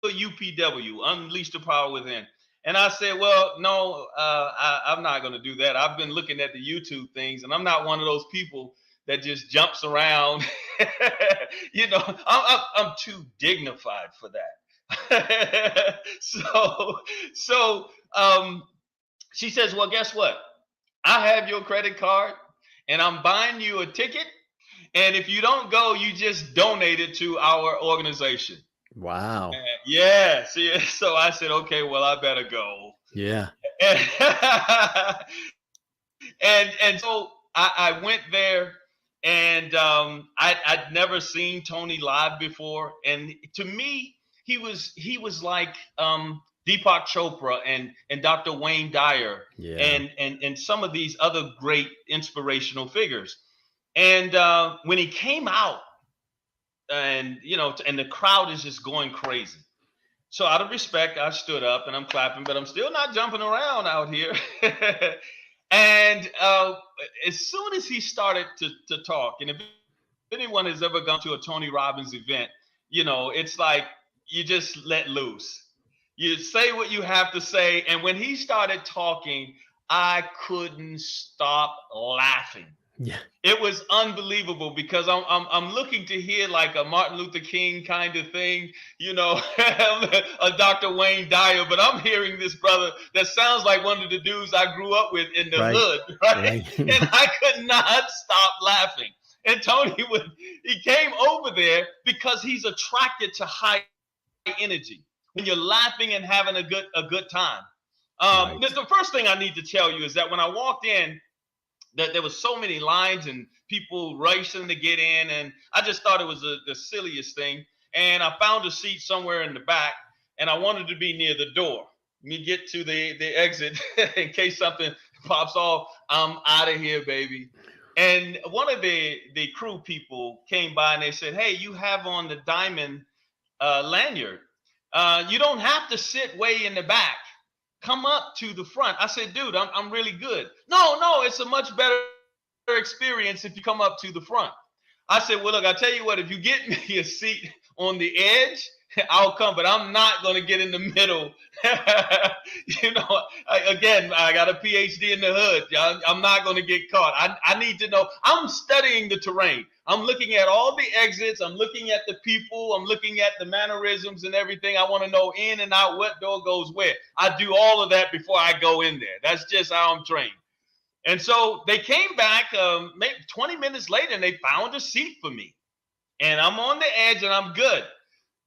a UPW, Unleash the Power Within. And I said, well, no, I'm not going to do that. I've been looking at the YouTube things, and I'm not one of those people that just jumps around. I'm too dignified for that. So she says, well, guess what? I have your credit card, and I'm buying you a ticket. And if you don't go, you just donate it to our organization. Wow. Yeah. So I said, okay, well, I better go. Yeah. And so I went there, and I'd never seen Tony live before. And to me, he was like Deepak Chopra and Dr. Wayne Dyer, Yeah. and some of these other great inspirational figures. And when he came out, and and the crowd is just going crazy. So out of respect, I stood up and I'm clapping, but I'm still not jumping around out here. And as soon as he started to talk, and if anyone has ever gone to a Tony Robbins event, it's like you just let loose. You say what you have to say. And when he started talking, I couldn't stop laughing. Yeah. It was unbelievable, because I'm looking to hear like a Martin Luther King kind of thing, a Dr. Wayne Dyer, but I'm hearing this brother that sounds like one of the dudes I grew up with in the hood, right? And I could not stop laughing. And Tony he came over there because he's attracted to high energy. When you're laughing and having a good time. The first thing I need to tell you is that when I walked in, that there was so many lines and people racing to get in, and I just thought it was the silliest thing. And I found a seat somewhere in the back, and I wanted to be near the door. Let me get to the exit in case something pops off. I'm out of here, baby. And one of the crew people came by and they said, hey, you have on the diamond lanyard. You don't have to sit way in the back. Come up to the front. I said, dude, I'm really good. No, it's a much better experience if you come up to the front. I said, well, look, I tell you what, if you get me a seat on the edge, I'll come, but I'm not going to get in the middle. Again, I got a PhD in the hood. I'm not going to get caught. I need to know. I'm studying the terrain. I'm looking at all the exits. I'm looking at the people. I'm looking at the mannerisms and everything. I want to know in and out what door goes where. I do all of that before I go in there. That's just how I'm trained. And so they came back maybe 20 minutes later, and they found a seat for me. And I'm on the edge, and I'm good.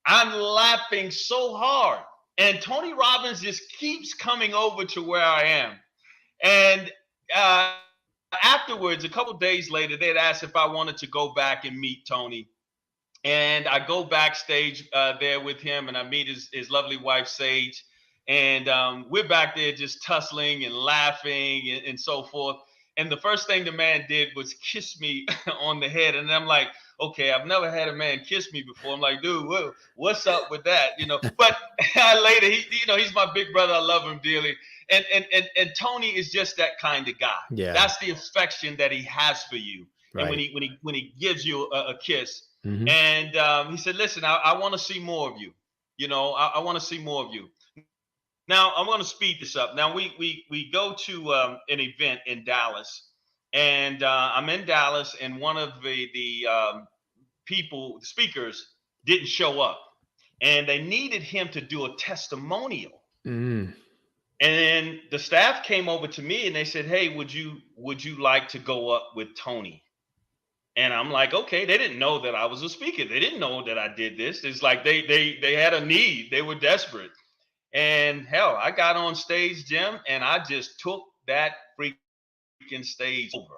I'm laughing so hard. And Tony Robbins just keeps coming over to where I am. And afterwards, a couple of days later, they'd asked if I wanted to go back and meet Tony. And I go backstage there with him, and I meet his lovely wife, Sage. And we're back there just tussling and laughing and so forth. And the first thing the man did was kiss me on the head. And I'm like, okay, I've never had a man kiss me before. I'm like, dude, what's up with that? But later, he's my big brother. I love him dearly. And Tony is just that kind of guy. Yeah. That's the affection that he has for you. Right. And when he gives you a kiss, mm-hmm. And he said, listen, I want to see more of you. I want to see more of you. Now, I'm going to speed this up. Now, we go to an event in Dallas, and I'm in Dallas, and one of the speakers didn't show up, and they needed him to do a testimonial. Mm. And the staff came over to me, and they said, hey, would you like to go up with Tony? And I'm like, okay. They didn't know that I was a speaker. They didn't know that I did this. It's like they had a need. They were desperate. And hell, I got on stage, Jim, and I just took that freaking stage over.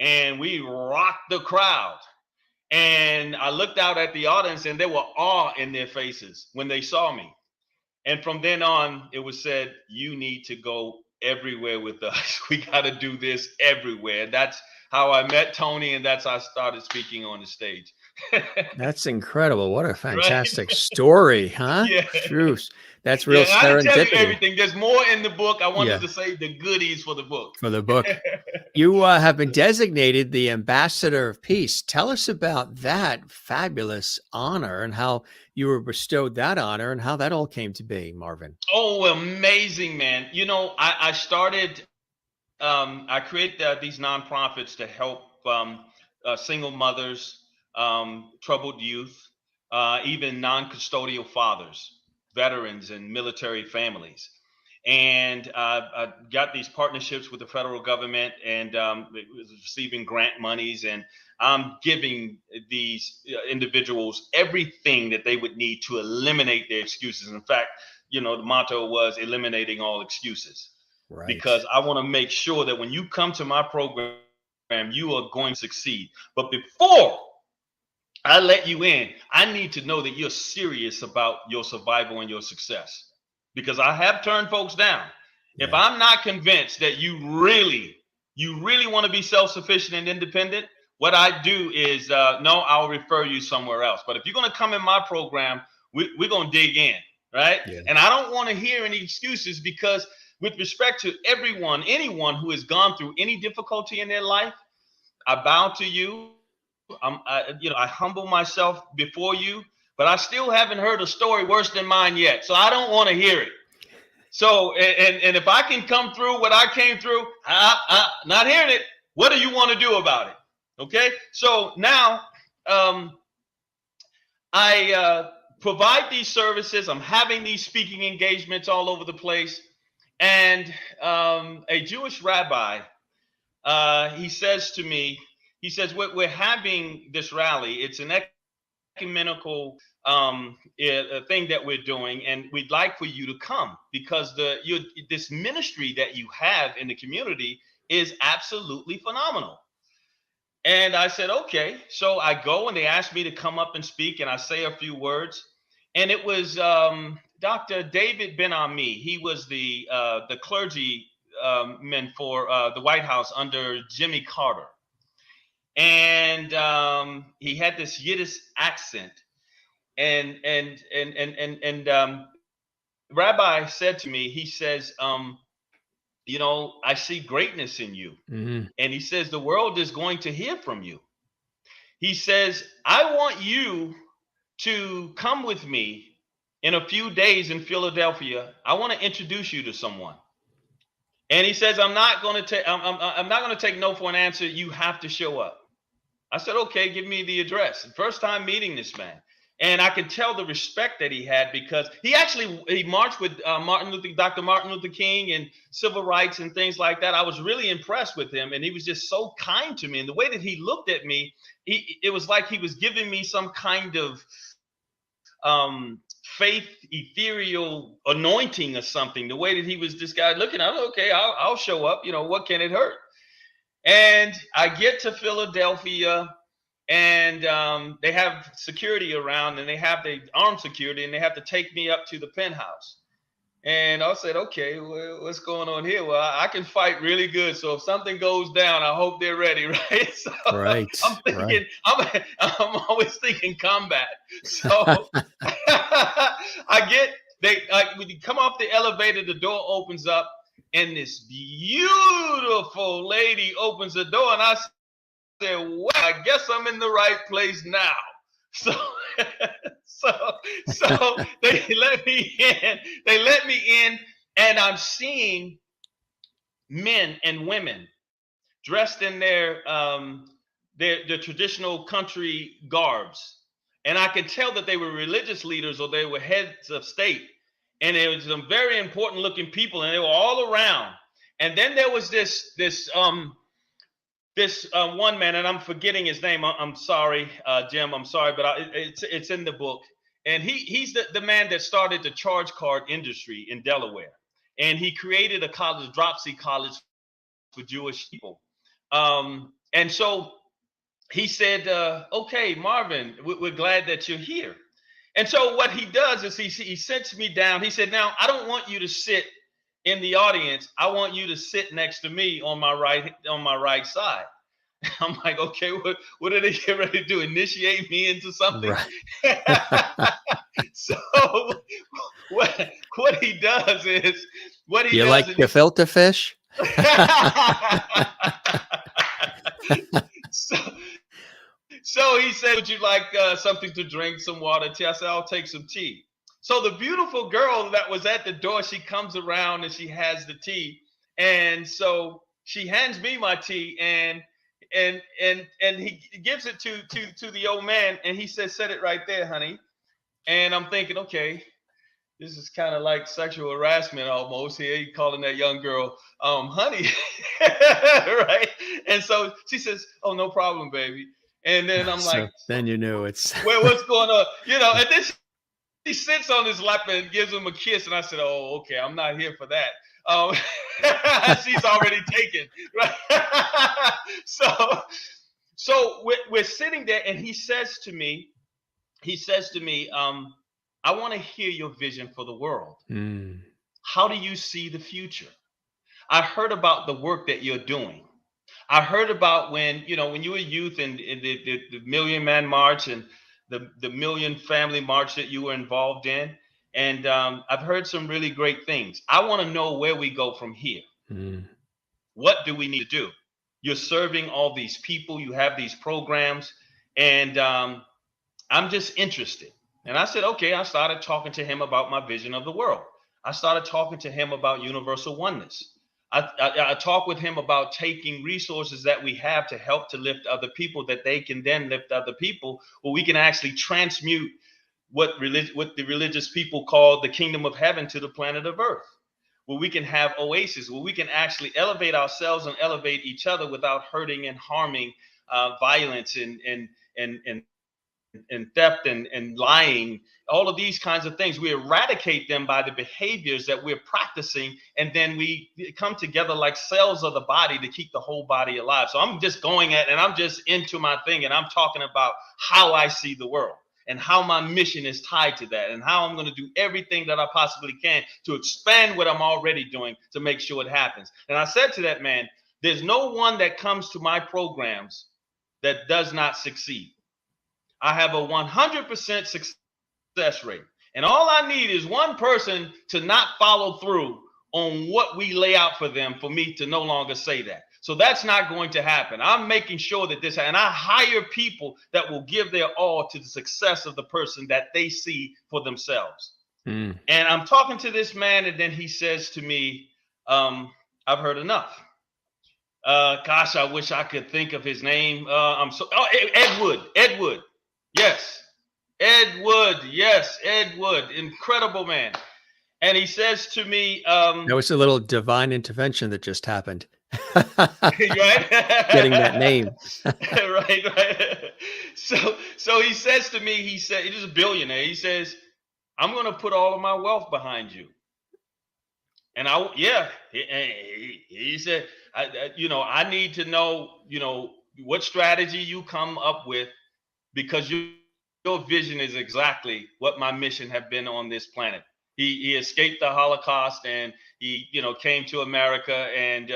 And we rocked the crowd. And I looked out at the audience, and there were awe in their faces when they saw me. And from then on, it was said, you need to go everywhere with us. We got to do this everywhere. That's how I met Tony, and that's how I started speaking on the stage. That's incredible. What a fantastic story, huh? Yeah. Truce. That's real Yeah, I didn't tell you serendipity. everything. There's more in the book. I wanted Yeah, to say the goodies for the book. for the book. You have been designated the Ambassador of Peace. Tell us about that fabulous honor and how you were bestowed that honor and how that all came to be, Marvin. Oh, amazing, man. I started, I created these nonprofits to help single mothers, troubled youth, even non custodial fathers, veterans, and military families. And I got these partnerships with the federal government and receiving grant monies. And I'm giving these individuals everything that they would need to eliminate their excuses. In fact, the motto was eliminating all excuses, Right. because I want to make sure that when you come to my program, you are going to succeed. But before I let you in, I need to know that you're serious about your survival and your success, because I have turned folks down. If Yeah. I'm not convinced that you really want to be self-sufficient and independent, what I do is, no, I'll refer you somewhere else. But if you're going to come in my program, we're going to dig in, right? Yeah. And I don't want to hear any excuses, because with respect to anyone who has gone through any difficulty in their life, I bow to you. I humble myself before you, but I still haven't heard a story worse than mine yet. So I don't want to hear it. So, and if I can come through what I came through, not hearing it, what do you want to do about it? Okay. So now, I provide these services. I'm having these speaking engagements all over the place. And a Jewish rabbi, he says to me, he says, we're having this rally. It's an ecumenical thing that we're doing, and we'd like for you to come, because this ministry that you have in the community is absolutely phenomenal. And I said, okay. So I go, and they asked me to come up and speak, and I say a few words. And it was Dr. David Ben-Ami. He was the clergy man for the White House under Jimmy Carter. And he had this Yiddish accent. And Rabbi said to me, he says, I see greatness in you. Mm-hmm. And he says, the world is going to hear from you. He says, I want you to come with me in a few days in Philadelphia. I want to introduce you to someone. And he says, I'm not going to take no for an answer. You have to show up. I said, okay, give me the address. First time meeting this man. And I could tell the respect that he had, because he marched with Dr. Martin Luther King and civil rights and things like that. I was really impressed with him, and he was just so kind to me. And the way that he looked at me, it was like he was giving me some kind of faith, ethereal anointing or something. The way that he was, this guy looking, I was okay, I'll show up. What can it hurt? And I get to Philadelphia, and they have security around, and they have the armed security, and they have to take me up to the penthouse. And I said, okay, what's going on here? Well, I can fight really good. So if something goes down, I hope they're ready, right? So Right. I'm thinking, right. I'm always thinking combat. So when you come off the elevator, the door opens up, and this beautiful lady opens the door, and I said, well, I guess I'm in the right place now. So they let me in. They let me in, and I'm seeing men and women dressed in their traditional country garbs, and I could tell that they were religious leaders or they were heads of state. And there was some very important looking people, and they were all around. And then there was this one man, and I'm forgetting his name. I'm sorry, Jim. I'm sorry, but it's in the book. And he's the man that started the charge card industry in Delaware, and he created a college, Dropsy College, for Jewish people. And so he said, "Okay, Marvin, we're glad that you're here." And so what he does is he sits me down. He said, "Now I don't want you to sit in the audience. I want you to sit next to me on my right side." I'm like, okay, what are they getting ready to do? Initiate me into something? Right. So what he does is what he You does like is gefilte fish? so, so he said, "Would you like something to drink, some water, tea?" I said, "I'll take some tea." So the beautiful girl that was at the door, she comes around and she has the tea, and so she hands me my tea, and he gives it to the old man, and he says, "Set it right there, honey." And I'm thinking, okay, this is kind of like sexual harassment almost here. He calling that young girl, honey, right? And so she says, "Oh, no problem, baby." And then I'm like, So then you knew it's "Well, what's going on?" And then she sits on his lap and gives him a kiss, and I said, "Oh, okay, I'm not here for that." Um, she's already taken, right? so we're sitting there, and he says to me, "I want to hear your vision for the world. Mm, How do you see the future? I heard about the work that you're doing. I heard about when you were youth and the Million Man March and the Million Family March that you were involved in. And I've heard some really great things. I want to know where we go from here. mm. What do we need to do? You're serving all these people. You have these programs. And I'm just interested." And I said, okay. I started talking to him about my vision of the world. I started talking to him about universal oneness. I talked with him about taking resources that we have to help to lift other people, that they can then lift other people, where we can actually transmute what the religious people call the kingdom of heaven to the planet of earth, where we can have oasis, where we can actually elevate ourselves and elevate each other without hurting and harming, violence and theft and lying, all of these kinds of things. We eradicate them by the behaviors that we're practicing, and then we come together like cells of the body to keep the whole body alive. So I'm just going at, and I'm just into my thing, and I'm talking about how I see the world and how my mission is tied to that, and how I'm going to do everything that I possibly can to expand what I'm already doing to make sure it happens. And I said to that man, there's no one that comes to my programs that does not succeed. I have a 100% success rate. And all I need is one person to not follow through on what we lay out for them for me to no longer say that. So that's not going to happen. I'm making sure that this, and I hire people that will give their all to the success of the person that they see for themselves. Mm. And I'm talking to this man, and then he says to me, I've heard enough. Gosh, I wish I could think of his name. Ed Wood. Ed Wood. Yes. Ed Wood. Yes. Ed Wood. Incredible man. And he says to me, That was a little divine intervention that just happened. right? Getting that name. right. So he says to me, he said, he's a billionaire. He says, "I'm going to put all of my wealth behind you." And he said, I need to know, what strategy you come up with, because your vision is exactly what my mission have been on this planet. He escaped the Holocaust, and he came to America, and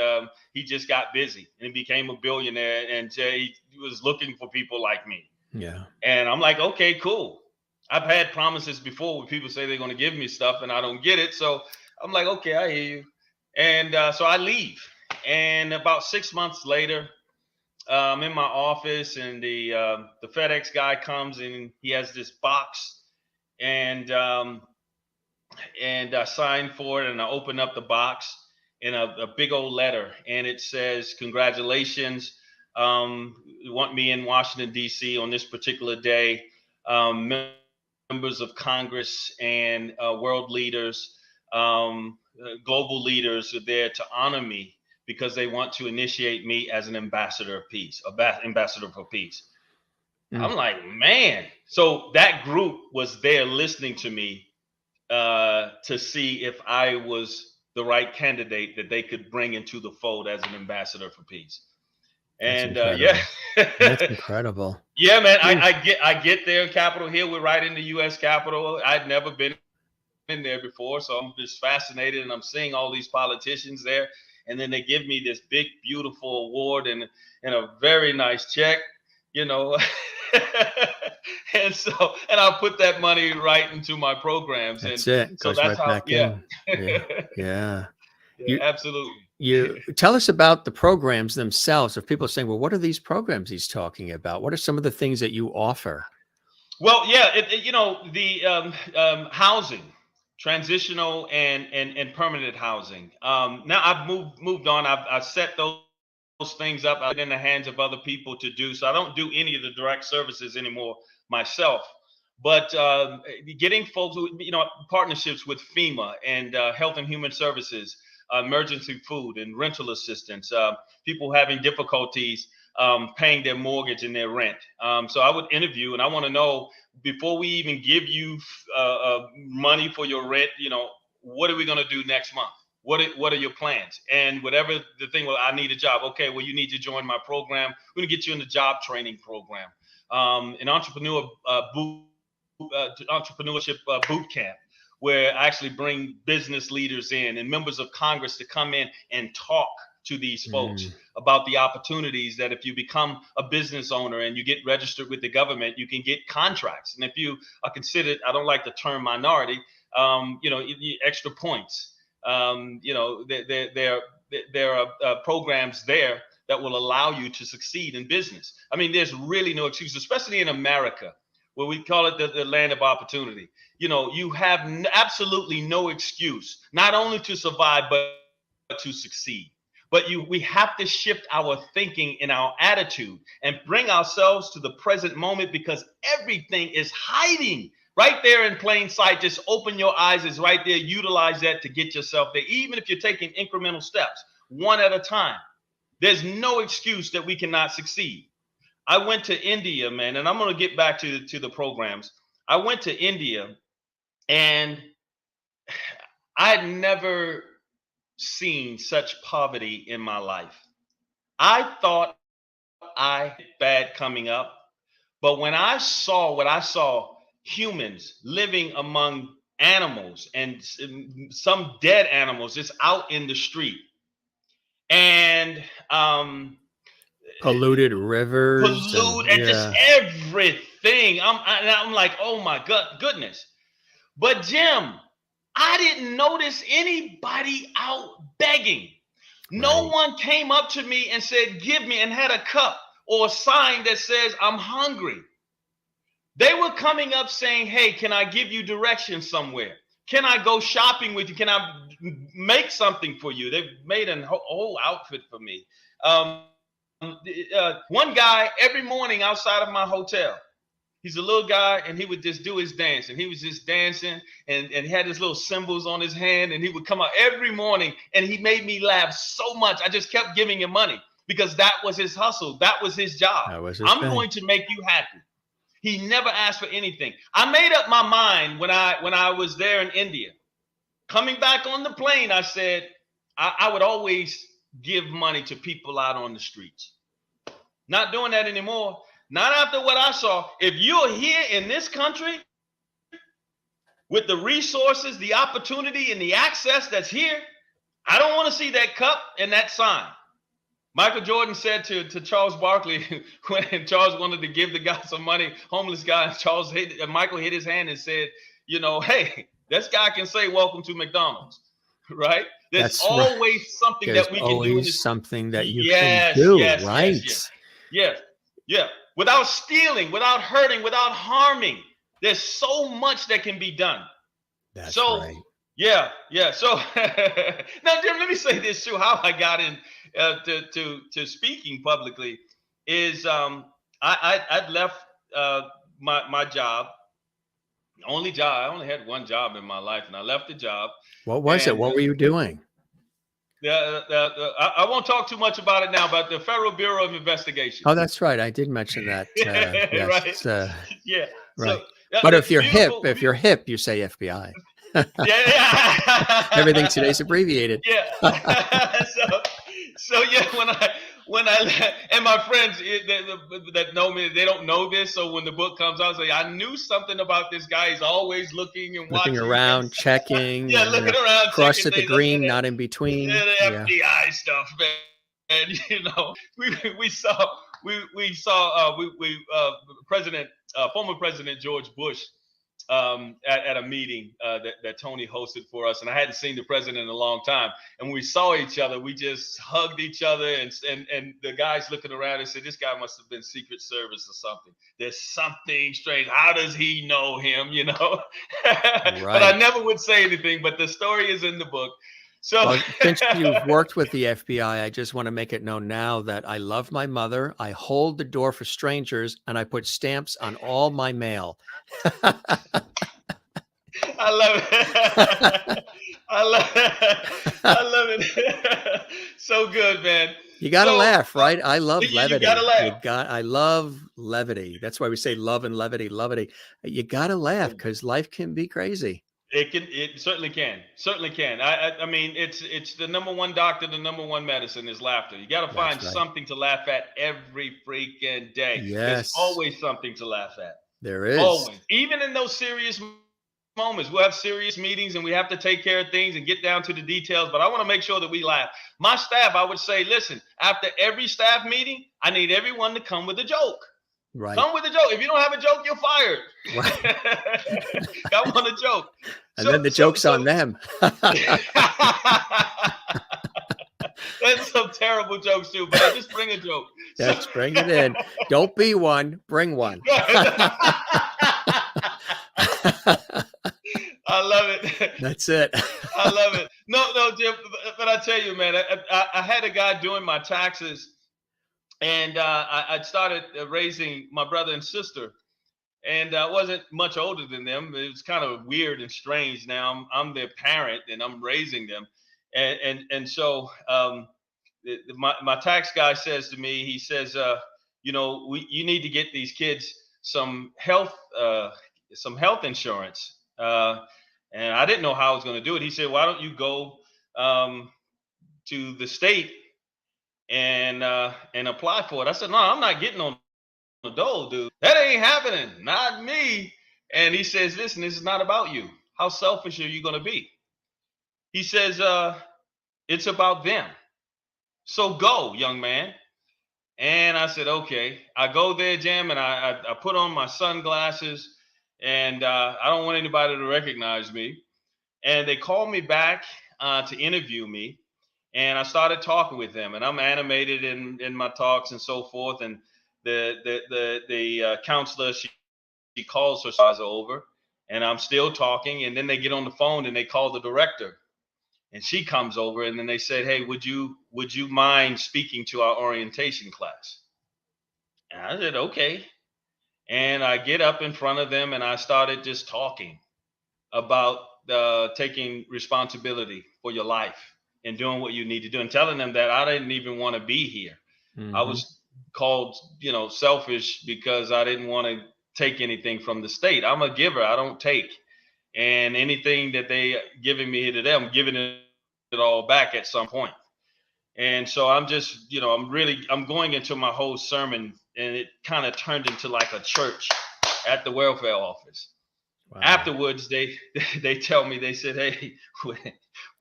he just got busy and he became a billionaire, and he was looking for people like me. Yeah. And I'm like, okay, cool. I've had promises before where people say they're going to give me stuff and I don't get it. So I'm like, okay, I hear you. And so I leave. And about 6 months later, I'm in my office, and the FedEx guy comes, and he has this box, and I sign for it, and I open up the box, and a big old letter, and it says, "Congratulations, you want me in Washington D.C. on this particular day. Members of Congress and world leaders, global leaders are there to honor me, because they want to initiate me as an ambassador of peace, ambassador for peace." Mm. I'm like, man. So that group was there listening to me, to see if I was the right candidate that they could bring into the fold as an ambassador for peace. That's And incredible. That's incredible. yeah, man. Mm. I get there in Capitol Hill. We're right in the U.S. Capitol. I'd never been in there before, so I'm just fascinated, and I'm seeing all these politicians there. And then they give me this big, beautiful award and a very nice check, you know. and I'll put that money right into my programs. And That's it. so Goes that's right how, back yeah. in. Yeah. Yeah. Yeah, You absolutely. you tell us about the programs themselves. If people are saying, well, what are these programs he's talking about? What are some of the things that you offer? Well, yeah, the housing, transitional and permanent housing. Now I've moved on. I've set those things up in the hands of other people to do. So I don't do any of the direct services anymore myself. But getting folks, partnerships with FEMA and Health and Human Services, emergency food and rental assistance, people having difficulties paying their mortgage and their rent. So I would interview, and I want to know before we even give you money for your rent. What are we going to do next month? What are your plans? And whatever the thing, well, I need a job. Okay, well, you need to join my program. We're going to get you in the job training program, an entrepreneurship boot camp, where I actually bring business leaders in and members of Congress to come in and talk to these folks about the opportunities that if you become a business owner and you get registered with the government, you can get contracts. And if you are considered, I don't like the term minority, extra points. There are programs there that will allow you to succeed in business. I mean, there's really no excuse, especially in America, where we call it the land of opportunity. You have absolutely no excuse, not only to survive, but to succeed. But we have to shift our thinking and our attitude and bring ourselves to the present moment, because everything is hiding right there in plain sight. Just open your eyes, it's right there. Utilize that to get yourself there. Even if you're taking incremental steps, one at a time, there's no excuse that we cannot succeed. I went to India, man, and I'm going to get back to the programs. I went to India, and I had never seen such poverty in my life. I thought I had bad coming up, but when I saw what I saw, humans living among animals and some dead animals just out in the street, and polluted rivers and just everything. I'm like, oh my goodness. But Jim, I didn't notice anybody out begging. No one came up to me and said, give me, and had a cup or a sign that says, I'm hungry. They were coming up saying, hey, can I give you directions somewhere? Can I go shopping with you? Can I make something for you? They've made a whole outfit for me. One guy every morning outside of my hotel, he's a little guy, and he would just do his dance, and he was just dancing and had his little symbols on his hand, and he would come out every morning, and he made me laugh so much. I just kept giving him money because that was his hustle. That was his job. I'm going to make you happy. He never asked for anything. I made up my mind when I was there in India. Coming back on the plane, I said I would always give money to people out on the streets. Not doing that anymore. Not after what I saw. If you're here in this country with the resources, the opportunity, and the access that's here, I don't want to see that cup and that sign. Michael Jordan said to Charles Barkley when Charles wanted to give the guy some money, homeless guy, Michael hit his hand and said, hey, this guy can say welcome to McDonald's, right? There's always something that we can do. Something that you can do, right? Yes. Yeah. Without stealing, without hurting, without harming. There's so much that can be done. That's right. Yeah. So now, Jim, let me say this too. How I got in to speaking publicly is I'd left my job. Only job. I only had one job in my life, and I left the job. What was it? What were you doing? I won't talk too much about it now, but the Federal Bureau of Investigation. Oh, that's right. I did mention that. Yes, right. Yeah. Right. So, but if you're hip, you say FBI. Yeah. Everything today's abbreviated. Yeah. So yeah, when I and my friends that know me, they don't know this. So when the book comes out, I say, I knew something about this guy. He's always looking and watching around, checking. Yeah, looking around. Cross at the green, not in between. Yeah, the FBI stuff, man. And we saw we saw former President George Bush at a meeting that Tony hosted for us, and I hadn't seen the president in a long time. And when we saw each other, we just hugged each other, and the guys looking around and said, "This guy must have been Secret Service or something. There's something strange. How does he know him?" But I never would say anything. But the story is in the book. So well, since you've worked with the FBI, I just want to make it known now that I love my mother. I hold the door for strangers, and I put stamps on all my mail. I love it. I love it. So good, man. You got to laugh, right? I love levity. levity. You got to laugh. I love levity. That's why we say love and levity, levity. You got to laugh because life can be crazy. It certainly can. I mean, it's the number one doctor, the number one medicine is laughter. You got to find something to laugh at every freaking day. Yes. There's always something to laugh at. There is. Always. Even in those serious moments, we'll have serious meetings and we have to take care of things and get down to the details, but I want to make sure that we laugh. My staff, I would say, listen, after every staff meeting, I need everyone to come with a joke. Right. Come with a joke. If you don't have a joke, you're fired. Right. Come on a joke. And then the joke's on them. That's some terrible jokes too, but just bring a joke. Yes, bring it in. Don't be one, bring one. I love it. That's it. I love it. No, Jim, but I tell you, man, I had a guy doing my taxes, and I started raising my brother and sister, and I wasn't much older than them. It was kind of weird and strange. Now I'm their parent, and I'm raising them, and so my tax guy says to me, he says, you need to get these kids some health insurance. And I didn't know how I was going to do it. He said, "Why don't you go to the state and apply for it?" I said, "No, I'm not getting on the dole, dude. That ain't happening. Not me." And he says, "Listen, this is not about you. How selfish are you going to be?" He says, "It's about them. So go, young man." And I said, "Okay." I go there, Jim, and I put on my sunglasses. And I don't want anybody to recognize me. And they called me back to interview me. And I started talking with them. And I'm animated in my talks and so forth. And the counselor, she calls her supervisor over. And I'm still talking. And then they get on the phone and they call the director. And she comes over. And then they said, "Hey, would you mind speaking to our orientation class?" And I said, "Okay." And I get up in front of them and I started just talking about taking responsibility for your life and doing what you need to do, and telling them that I didn't even want to be here. Mm-hmm. I was called, selfish because I didn't want to take anything from the state. I'm a giver. I don't take. And anything that they giving me here today, I'm giving it all back at some point. And so I'm just, I'm going into my whole sermon, and it kind of turned into like a church at the welfare office. Wow. Afterwards, they tell me, they said, "Hey,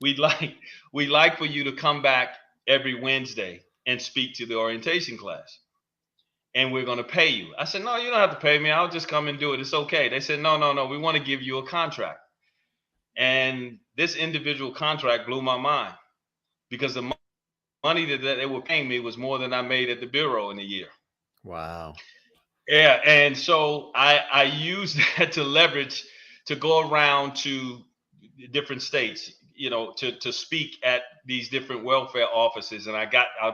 we'd like for you to come back every Wednesday and speak to the orientation class, and we're going to pay you." I said, "No, you don't have to pay me. I'll just come and do it. It's okay." They said, No, we want to give you a contract." And this individual contract blew my mind, because the money that they were paying me was more than I made at the bureau in a year. Wow. Yeah. And so I used that to leverage to go around to different states, to speak at these different welfare offices. And I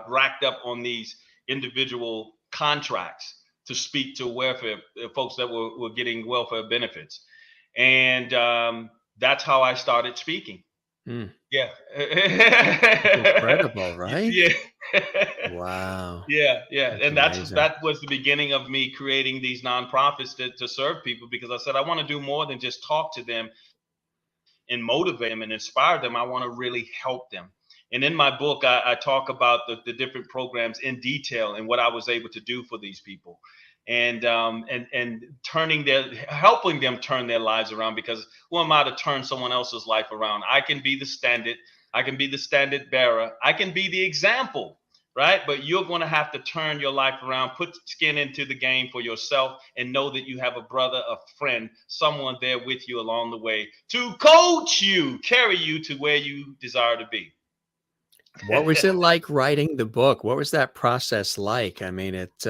racked up on these individual contracts to speak to welfare folks that were getting welfare benefits. And that's how I started speaking. Mm. Yeah. Incredible, right? Yeah. Wow. Yeah. And that was the beginning of me creating these nonprofits to serve people, because I said I want to do more than just talk to them and motivate them and inspire them. I want to really help them. And in my book, I talk about the different programs in detail and what I was able to do for these people. And helping them turn their lives around, because who am I to turn someone else's life around? I can be the standard. I can be the standard bearer. I can be the example, right? But you're going to have to turn your life around, put skin into the game for yourself, and know that you have a brother, a friend, someone there with you along the way to coach you, carry you to where you desire to be. What was it like writing the book? What was that process like? I mean, it's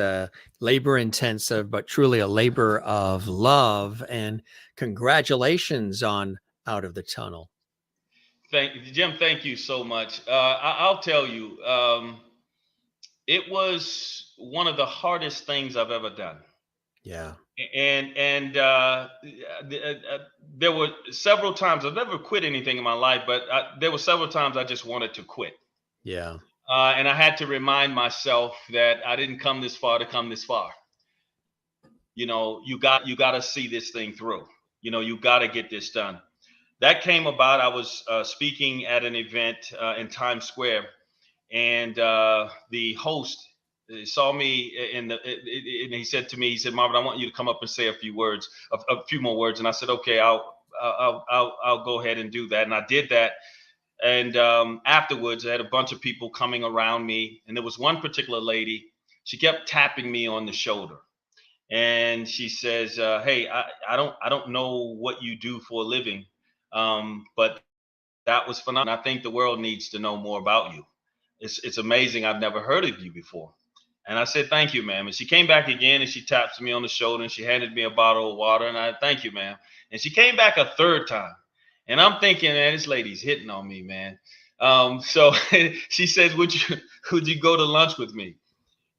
labor intensive, but truly a labor of love. And congratulations on Out of the Tunnel. Jim, thank you so much. I'll tell you, it was one of the hardest things I've ever done. Yeah. And there were several times I've never quit anything in my life, but there were several times I just wanted to quit. Yeah. And I had to remind myself that I didn't come this far to come this far. You got to see this thing through. You got to get this done. That came about. I was speaking at an event in Times Square, and the host saw me and he said to me, he said, "Marvin, I want you to come up and say a few more words." And I said, "Okay, I'll go ahead and do that." And I did that. And afterwards, I had a bunch of people coming around me, and there was one particular lady. She kept tapping me on the shoulder, and she says, "Hey, I don't know what you do for a living, but that was phenomenal. I think the world needs to know more about you. It's amazing. I've never heard of you before." And I said, "Thank you, ma'am." And she came back again, and she taps me on the shoulder, and she handed me a bottle of water, and I, "Thank you, ma'am." And she came back a third time. And I'm thinking, man, this lady's hitting on me, man. So she says, would you go to lunch with me?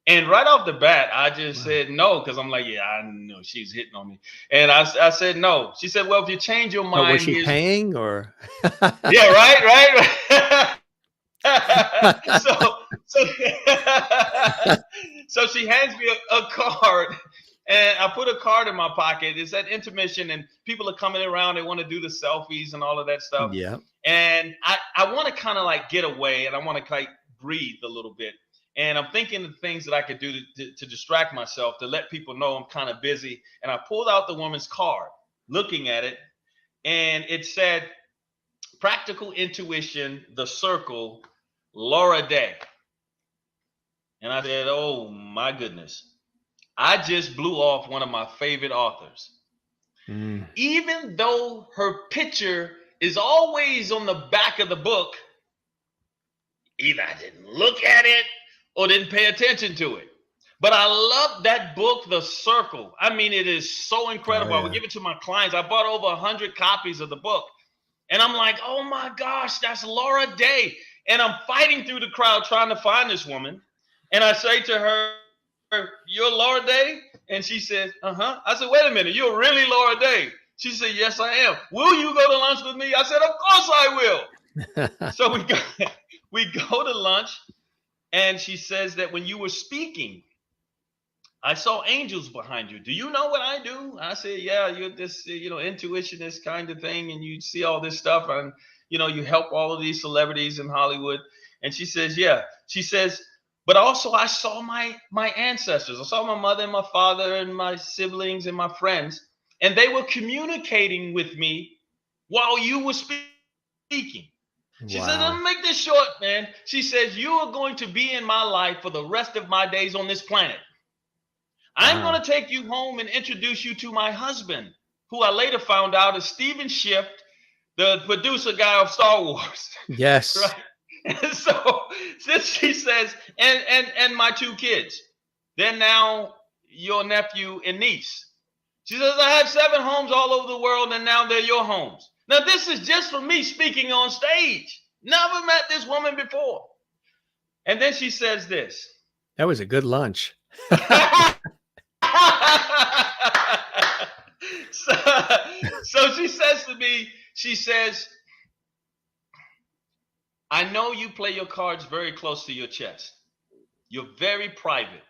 And right off the bat, I just said no, because I'm like, yeah, I know she's hitting on me. And I said no. She said, well, if you change your mind. Oh, was she paying or? Yeah, right. So she hands me a card. And I put a card in my pocket. It's at intermission, and people are coming around. They want to do the selfies and all of that stuff. Yeah. And I want to kind of like get away, and I want to like breathe a little bit. And I'm thinking of things that I could do to distract myself, to let people know I'm kind of busy. And I pulled out the woman's card, looking at it, and it said, "Practical Intuition, The Circle, Laura Day." And I said, oh my goodness. I just blew off one of my favorite authors. Even though her picture is always on the back of the book, either I didn't look at it or didn't pay attention to it. But I love that book, The Circle. I mean, it is so incredible. I would give it to my clients. I bought over 100 copies of the book. And I'm like, oh my gosh, that's Laura Day. And I'm fighting through the crowd trying to find this woman. And I say to her, "You're Laura Day?" And she says, "Uh-huh." I said, "Wait a minute, you're really Laura Day?" She said, "Yes, I am." "Will you go to lunch with me?" I said, "Of course I will." So we go to lunch, and she says that when you were speaking, I saw angels behind you. "Do you know what I do?" I said, "Yeah, you're this, intuitionist kind of thing, and you see all this stuff, and you help all of these celebrities in Hollywood." And she says, "Yeah." She says, "But also I saw my ancestors. I saw my mother and my father and my siblings and my friends, and they were communicating with me while you were speaking." She said, "Let me make this short, man." She says, "You are going to be in my life for the rest of my days on this planet. I'm going to take you home and introduce you to my husband, who I later found out is Steven Schiff, the producer guy of Star Wars." Yes. Right. And so she says, and my two kids, they're now your nephew and niece. She says, "I have 7 homes all over the world, and now they're your homes." Now, this is just for me speaking on stage. Never met this woman before. And then she says this. That was a good lunch. So she says to me, she says, "I know you play your cards very close to your chest. You're very private,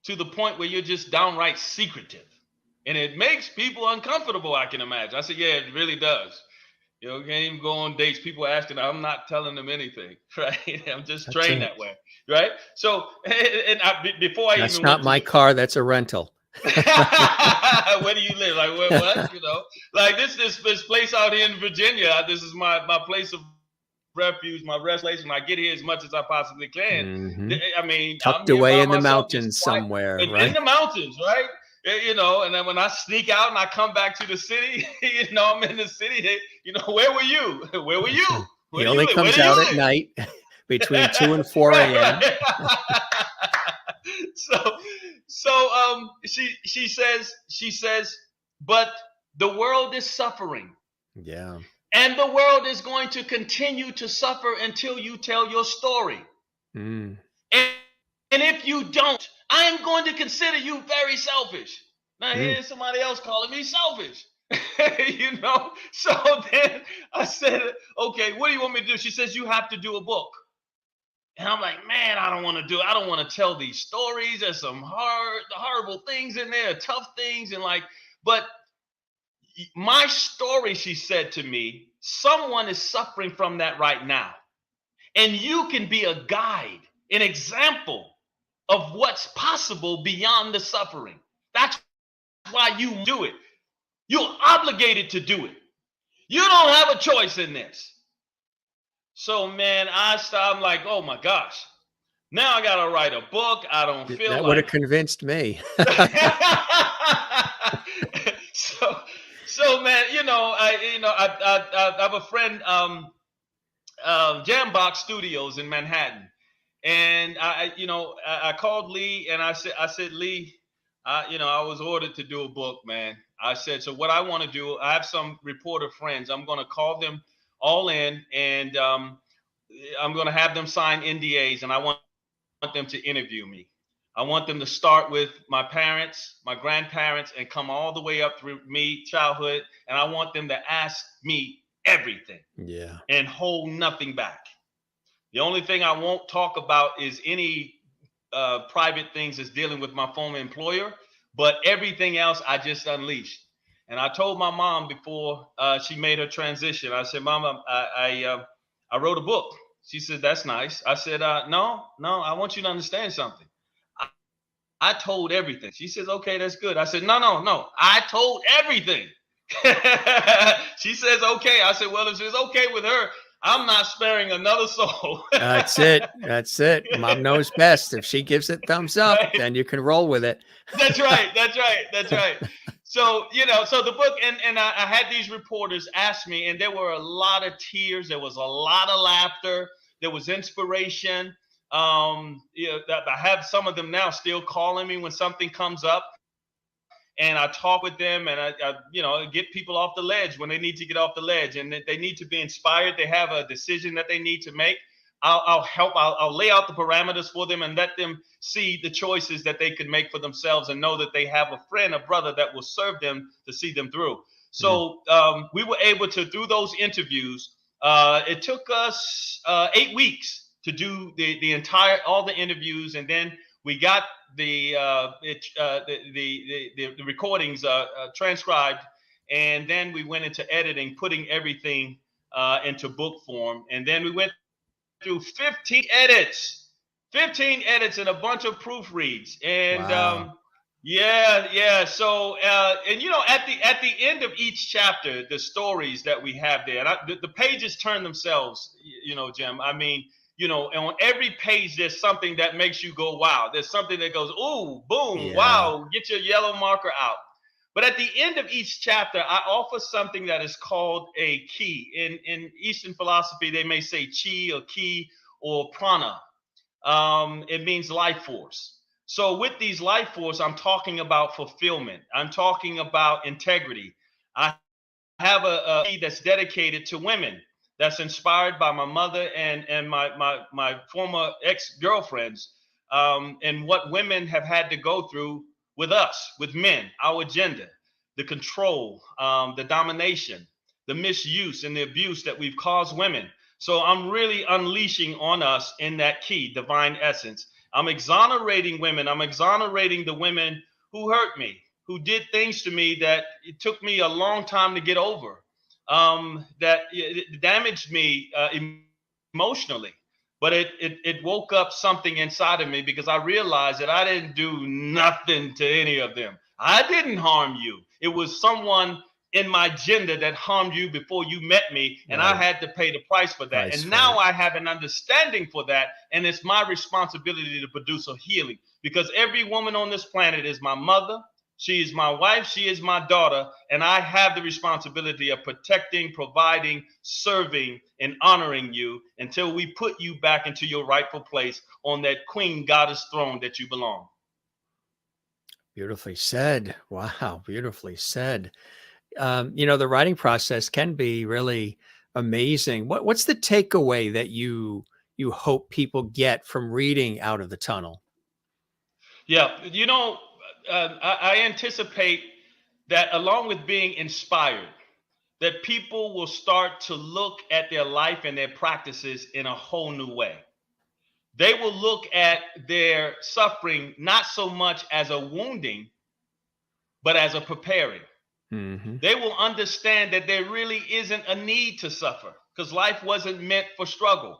to the point where you're just downright secretive. And it makes people uncomfortable, I can imagine." I said, "Yeah, it really does. Can't even go on dates. People asking, I'm not telling them anything, right? I'm just trained that way, right?" So, before I That's even not my car. That's a rental. Where do you live? Like, what? Like this place out here in Virginia. This is my place of refuge, my rest place, and I get here as much as I possibly can. Mhm. I mean, I'm Tucked here away by in the myself, just mountains quiet, somewhere, in right? the mountains, right? And then when I sneak out and I come back to the city, I'm in the city. Where were you? Where were you? Where He do you only live? Where comes do you out at live? night between 2 and 4 Right, AM. right. So she says, but the world is suffering, Yeah. and the world is going to continue to suffer until you tell your story. Mm. And, and if you don't, I'm going to consider you very selfish. Now Mm. here's somebody else calling me selfish. So then I said, okay, what do you want me to do? She says, you have to do a book. And I'm like, man, I don't want to tell these stories. There's some horrible things in there, tough things. But my story, she said to me, someone is suffering from that right now. And you can be a guide, an example of what's possible beyond the suffering. That's why you do it. You're obligated to do it. You don't have a choice in this. So, man, I'm like, oh my gosh. Now I gotta write a book. I don't feel That would have like. convinced me. so, so man, I have a friend, Jambox Studios in Manhattan, and I called Lee and I said, Lee, I was ordered to do a book, man. I said, so what I want to do, I have some reporter friends. I'm going to call them all in, and I'm going to have them sign NDAs, and I want them to interview me. I want them to start with my parents, my grandparents, and come all the way up through me, childhood. And I want them to ask me everything Yeah. and hold nothing back. The only thing I won't talk about is any private things that's dealing with my former employer, but everything else I just unleashed. And I told my mom before she made her transition, I said, Mama, I wrote a book. She said, that's nice. I said, no, I want you to understand something. I told everything. She says, okay, that's good. I said, no. I told everything. She says, okay. I said, well, if it's okay with her, I'm not sparing another soul. That's it. That's it. Mom knows best. If she gives it thumbs up, Right? then you can roll with it. That's right. So, so the book, and I had these reporters ask me, and there were a lot of tears. There was a lot of laughter. There was inspiration. I have some of them now still calling me when something comes up, and I talk with them, and I get people off the ledge when they need to get off the ledge, and they need to be inspired. They have a decision that they need to make. I'll help. I'll lay out the parameters for them and let them see the choices that they can make for themselves, and know that they have a friend, a brother that will serve them to see them through. So we were able to, through those interviews, it took us 8 weeks to do all the interviews, and then we got the recordings transcribed, and then we went into editing, putting everything into book form, and then we went through 15 edits and a bunch of proofreads, and Wow. yeah. So at the end of each chapter, the stories that we have there, and the pages turn themselves, Jim. I mean, on every page there's something that makes you go, wow. There's something that goes, ooh, boom, Yeah. wow. Get your yellow marker out. But at the end of each chapter, I offer something that is called a key. In Eastern philosophy, they may say chi or ki or prana. It means life force. So with these life force, I'm talking about fulfillment. I'm talking about integrity. I have a key that's dedicated to women, that's inspired by my mother and my former ex-girlfriends, and what women have had to go through with us, with men, our gender, the control, the domination, the misuse and the abuse that we've caused women. So I'm really unleashing on us in that key, divine essence. I'm exonerating women. I'm exonerating the women who hurt me, who did things to me that it took me a long time to get over, that it damaged me emotionally. But it woke up something inside of me, because I realized that I didn't do nothing to any of them. I didn't harm you. It was someone in my gender that harmed you before you met me, and I Right. had to pay the price for that. Price And for now it. I have an understanding for that, and it's my responsibility to produce a healing, because every woman on this planet is my mother, she is my wife, she is my daughter, and I have the responsibility of protecting, providing, serving, and honoring you until we put you back into your rightful place on that queen goddess throne that you belong. Beautifully said. Wow, beautifully said. The writing process can be really amazing. What's the takeaway that you hope people get from reading Out of the Tunnel? Yeah, I anticipate that along with being inspired, that people will start to look at their life and their practices in a whole new way. They will look at their suffering not so much as a wounding, but as a preparing. Hmm. They will understand that there really isn't a need to suffer because life wasn't meant for struggle.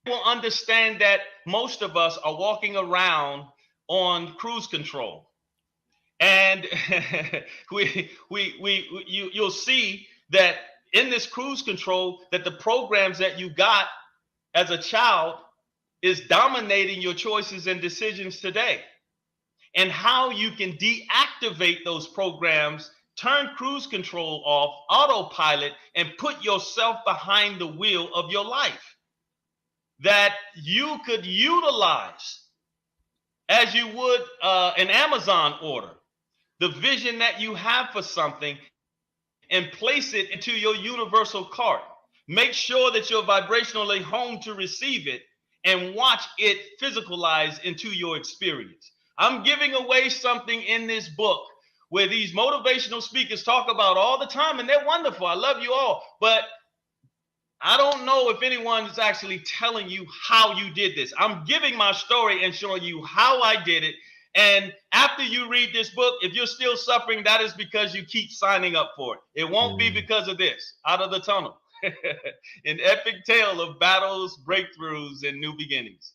They will understand that most of us are walking around on cruise control. And you'll see that in this cruise control that the programs that you got as a child is dominating your choices and decisions today, and how you can deactivate those programs, turn cruise control off, autopilot, and put yourself behind the wheel of your life that you could utilize as you would an Amazon order, the vision that you have for something, and place it into your universal cart. Make sure that you're vibrationally home to receive it and watch it physicalize into your experience. I'm giving away something in this book where these motivational speakers talk about all the time, and they're wonderful. I love you all. But I don't know if anyone is actually telling you how you did this. I'm giving my story and showing you how I did it. And after you read this book, if you're still suffering, that is because you keep signing up for it. It won't be Mm. because of this. Out of the Tunnel. An epic tale of battles, breakthroughs, and new beginnings.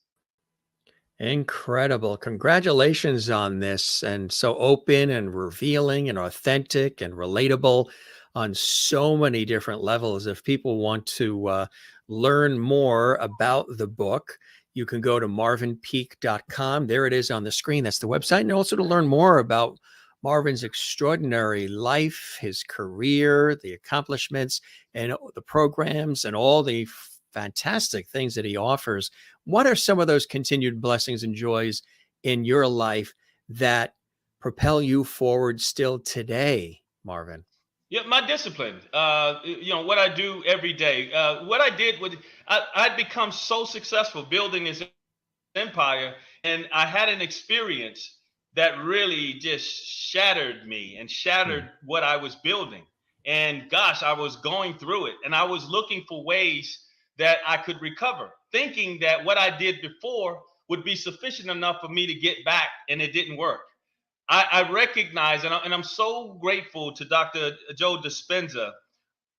Incredible. Congratulations on this. And so open and revealing and authentic and relatable on so many different levels. If people want to learn more about the book, you can go to marvinpeake.com. There it is on the screen. That's the website. And also to learn more about Marvin's extraordinary life, his career, the accomplishments, and the programs, and all the fantastic things that he offers. What are some of those continued blessings and joys in your life that propel you forward still today, Marvin? Yeah, my discipline. What I do every day. What I did with I'd become so successful building this empire, and I had an experience that really just shattered me and Mm. shattered what I was building. And gosh, I was going through it, and I was looking for ways that I could recover, thinking that what I did before would be sufficient enough for me to get back, and it didn't work. I recognize, and I'm so grateful to Dr. Joe Dispenza,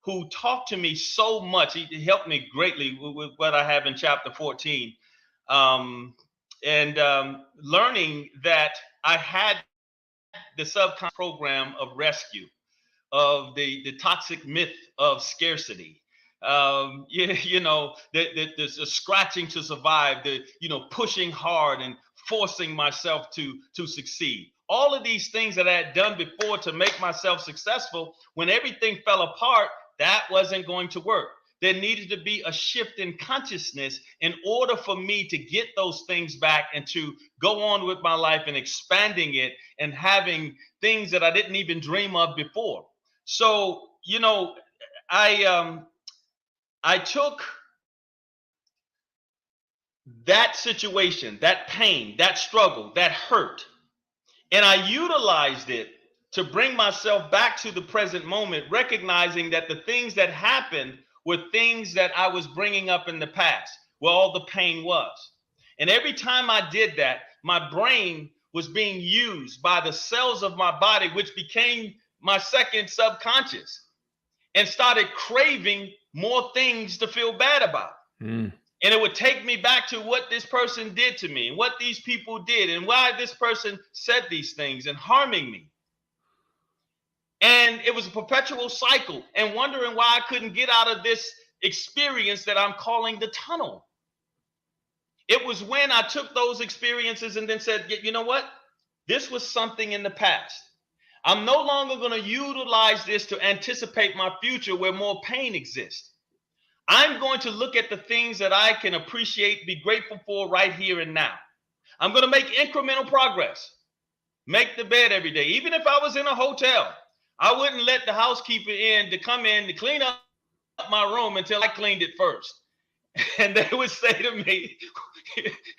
who talked to me so much. He helped me greatly with what I have in chapter 14. Um, and learning that I had the subconscious program of rescue, of the toxic myth of scarcity. The scratching to survive, the pushing hard and forcing myself to succeed. All of these things that I had done before to make myself successful, when everything fell apart, that wasn't going to work. There needed to be a shift in consciousness in order for me to get those things back and to go on with my life and expanding it and having things that I didn't even dream of before. So, I took that situation, that pain, that struggle, that hurt, and I utilized it to bring myself back to the present moment, recognizing that the things that happened were things that I was bringing up in the past, where all the pain was. And every time I did that, my brain was being used by the cells of my body, which became my second subconscious, and started craving more things to feel bad about. Mm. And it would take me back to what this person did to me and what these people did and why this person said these things and harming me. And it was a perpetual cycle, and wondering why I couldn't get out of this experience that I'm calling the tunnel. It was when I took those experiences and then said, you know what? This was something in the past. I'm no longer going to utilize this to anticipate my future where more pain exists. I'm going to look at the things that I can appreciate, be grateful for right here and now. I'm going to make incremental progress. Make the bed every day. Even if I was in a hotel, I wouldn't let the housekeeper in to come in to clean up my room until I cleaned it first. And they would say to me,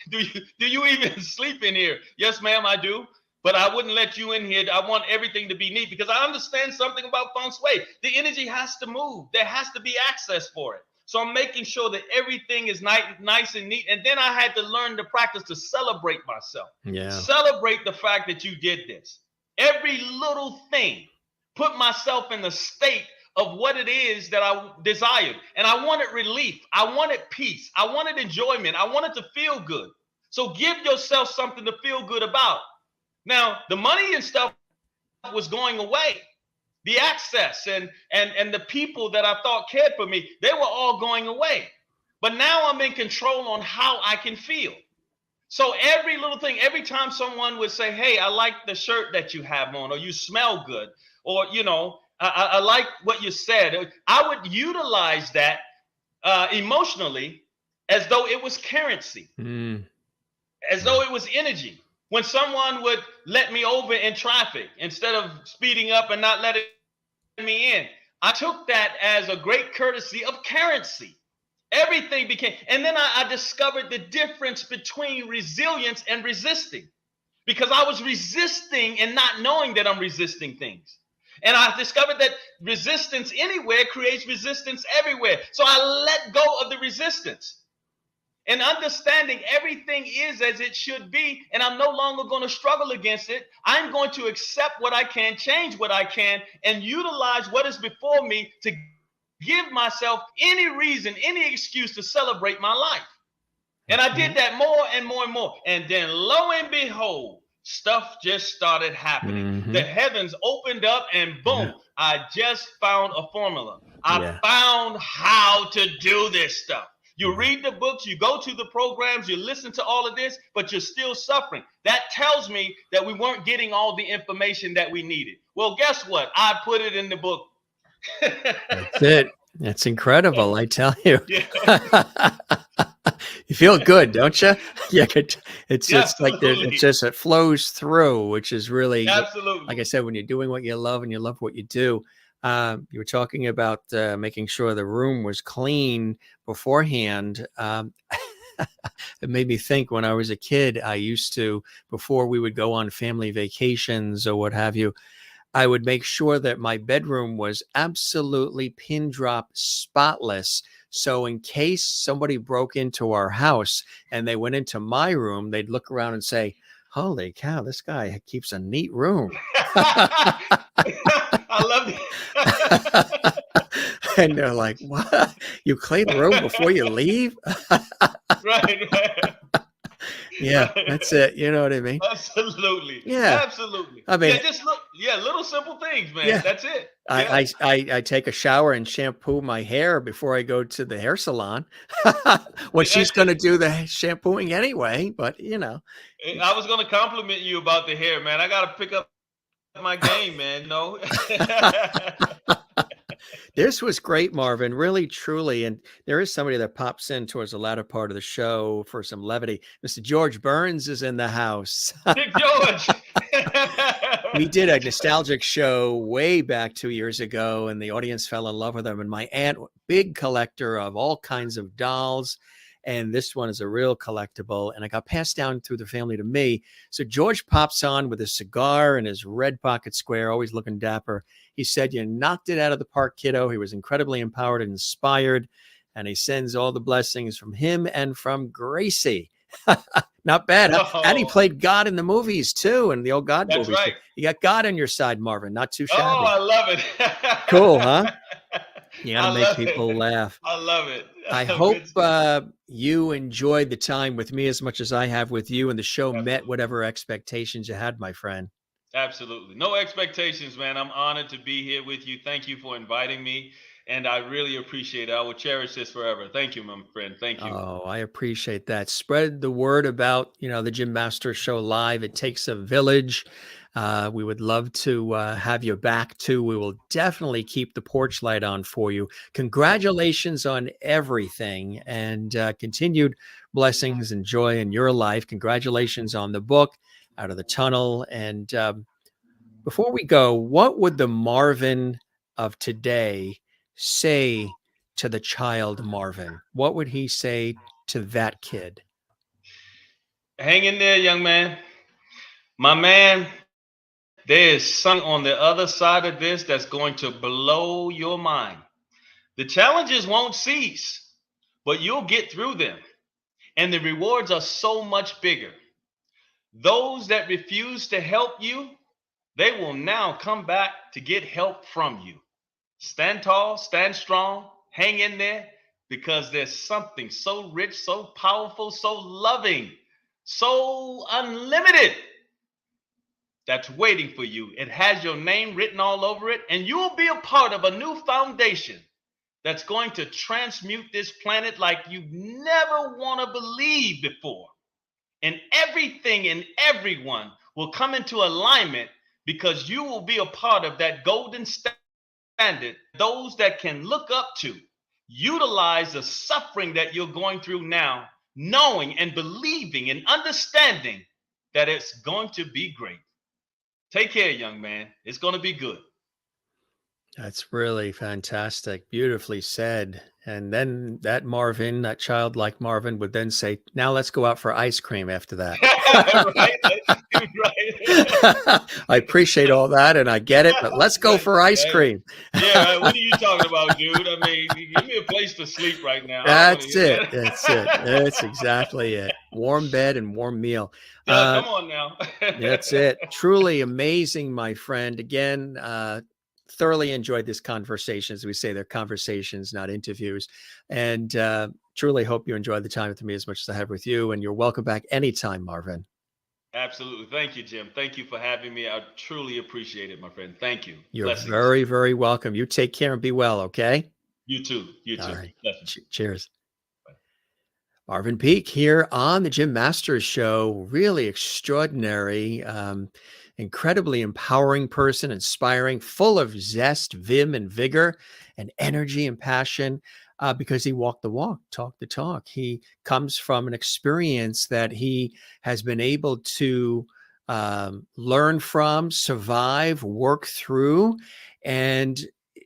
do you even sleep in here? Yes, ma'am, I do. But I wouldn't let you in here. I want everything to be neat because I understand something about feng shui. The energy has to move. There has to be access for it. So I'm making sure that everything is nice and neat. And then I had to learn the practice to celebrate myself. Yeah. Celebrate the fact that you did this. Every little thing. Put myself in the state of what it is that I desired. And I wanted relief. I wanted peace. I wanted enjoyment. I wanted to feel good. So give yourself something to feel good about. Now, the money and stuff was going away. The access and the people that I thought cared for me, they were all going away. But now I'm in control on how I can feel. So every little thing, every time someone would say, hey, I like the shirt that you have on, or you smell good, or, you know, I like what you said, I would utilize that emotionally as though it was currency, as though it was energy. When someone would let me over in traffic, instead of speeding up and not letting me in, I took that as a great courtesy of currency. Everything became, and then I discovered the difference between resilience and resisting, because I was resisting and not knowing that I'm resisting things. And I discovered that resistance anywhere creates resistance everywhere. So I let go of the resistance and understanding everything is as it should be. And I'm no longer going to struggle against it. I'm going to accept what I can, change what I can, and utilize what is before me to give myself any reason, any excuse to celebrate my life. And I did that more and more and more. And then lo and behold, stuff just started happening. The heavens opened up and boom, I just found a formula. I found how to do this stuff. You read the books, you go to the programs, you listen to all of this, but you're still suffering. That tells me that we weren't getting all the information that we needed. Well, guess what? I put it in the book. That's it. That's incredible, I tell you. You feel good, don't you? Yeah, it's like it flows through, which is really absolutely. Like I said, when you're doing what you love and you love what you do. You were talking about making sure the room was clean beforehand. It made me think when I was a kid, I used to, before we would go on family vacations or what have you, I would make sure that my bedroom was absolutely pin drop spotless. So in case somebody broke into our house and they went into my room, they'd look around and say, holy cow, this guy keeps a neat room. I love it. And they're like, what? You clean the room before you leave? Right. Yeah, that's it. You know what I mean? Absolutely. Yeah. Absolutely. I mean, just look, little simple things, man. Yeah. That's it. I take a shower and shampoo my hair before I go to the hair salon. Well, she's going to do the shampooing anyway, but you know. I was going to compliment you about the hair, man. I got to pick up my game, man. No. This was great, Marvin, really, truly. And there is somebody that pops in towards the latter part of the show for some levity. Mr. George Burns is in the house. Big George. We did a nostalgic show way back 2 years ago, and the audience fell in love with them. And my aunt, big collector of all kinds of dolls. And this one is a real collectible. And I got passed down through the family to me. So George pops on with a cigar and his red pocket square, always looking dapper. He said, you knocked it out of the park, kiddo. He was incredibly empowered and inspired. And he sends all the blessings from him and from Gracie. Not bad. Huh? And he played God in the movies too. And the old God movies. Right. You got God on your side, Marvin. Not too shabby. Oh, I love it. Cool, huh? You got to make people laugh. I love it. I hope you enjoyed the time with me as much as I have with you, and the show met whatever expectations you had, my friend. Absolutely. No expectations, man. I'm honored to be here with you. Thank you for inviting me. And I really appreciate it. I will cherish this forever. Thank you, my friend. Thank you. Oh, I appreciate that. Spread the word about, the Jim Masters Show live. It takes a village. We would love to have you back too. We will definitely keep the porch light on for you. Congratulations on everything and continued blessings and joy in your life. Congratulations on the book, Out of the Tunnel. And before we go, what would the Marvin of today say to the child Marvin? What would he say to that kid? Hang in there, young man. My man, there is something on the other side of this that's going to blow your mind. The challenges won't cease, but you'll get through them. And the rewards are so much bigger. Those that refuse to help you, they will now come back to get help from you. Stand tall, stand strong, hang in there, because there's something so rich, so powerful, so loving, so unlimited that's waiting for you. It has your name written all over it, and you'll be a part of a new foundation that's going to transmute this planet like you never want to believe before. And everything and everyone will come into alignment because you will be a part of that golden standard. Those that can look up to, utilize the suffering that you're going through now, knowing and believing and understanding that it's going to be great. Take care, young man. It's going to be good. That's really fantastic. Beautifully said. And then that childlike Marvin would then say, now let's go out for ice cream after that. Right? Right. I appreciate all that and I get it, but let's go for ice cream. Yeah, what are you talking about, dude? I mean, give me a place to sleep right now. That's it. That's it. That's exactly it. Warm bed and warm meal. Come on now. That's it. Truly amazing, my friend. Again, thoroughly enjoyed this conversation. As we say, they're conversations, not interviews. And truly hope you enjoyed the time with me as much as I have with you. And you're welcome back anytime, Marvin. Absolutely. Thank you, Jim. Thank you for having me. I truly appreciate it, my friend. Thank you. You're Blessings. very, very welcome. You take care and be well, okay? You too. You too. All right. Blessings. Cheers. Marvin Peake here on the Jim Masters Show. Really extraordinary, incredibly empowering person, inspiring, full of zest, vim, and vigor, and energy and passion, because he walked the walk, talked the talk. He comes from an experience that he has been able to learn from, survive, work through, and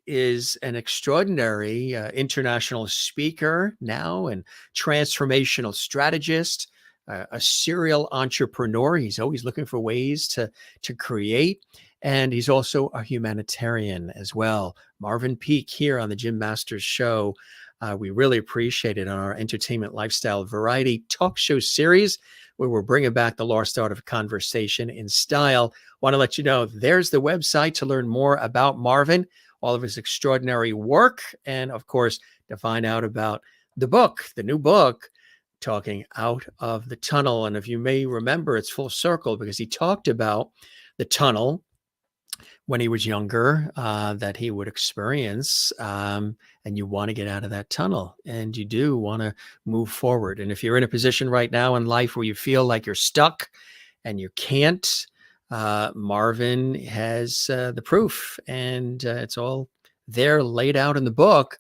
is an extraordinary international speaker now and transformational strategist, a serial entrepreneur. He's always looking for ways to create. And he's also a humanitarian as well. Marvin Peake here on the Jim Masters Show. We really appreciate it on our entertainment lifestyle variety talk show series, where we're bringing back the lost art of conversation in style. Want to let you know, there's the website to learn more about Marvin, all of his extraordinary work, and of course, to find out about the book, the new book, Talking Out of the Tunnel. And if you may remember, it's full circle because he talked about the tunnel when he was younger, that he would experience, and you want to get out of that tunnel, and you do want to move forward. And if you're in a position right now in life where you feel like you're stuck and you can't, Marvin has the proof, and it's all there laid out in the book.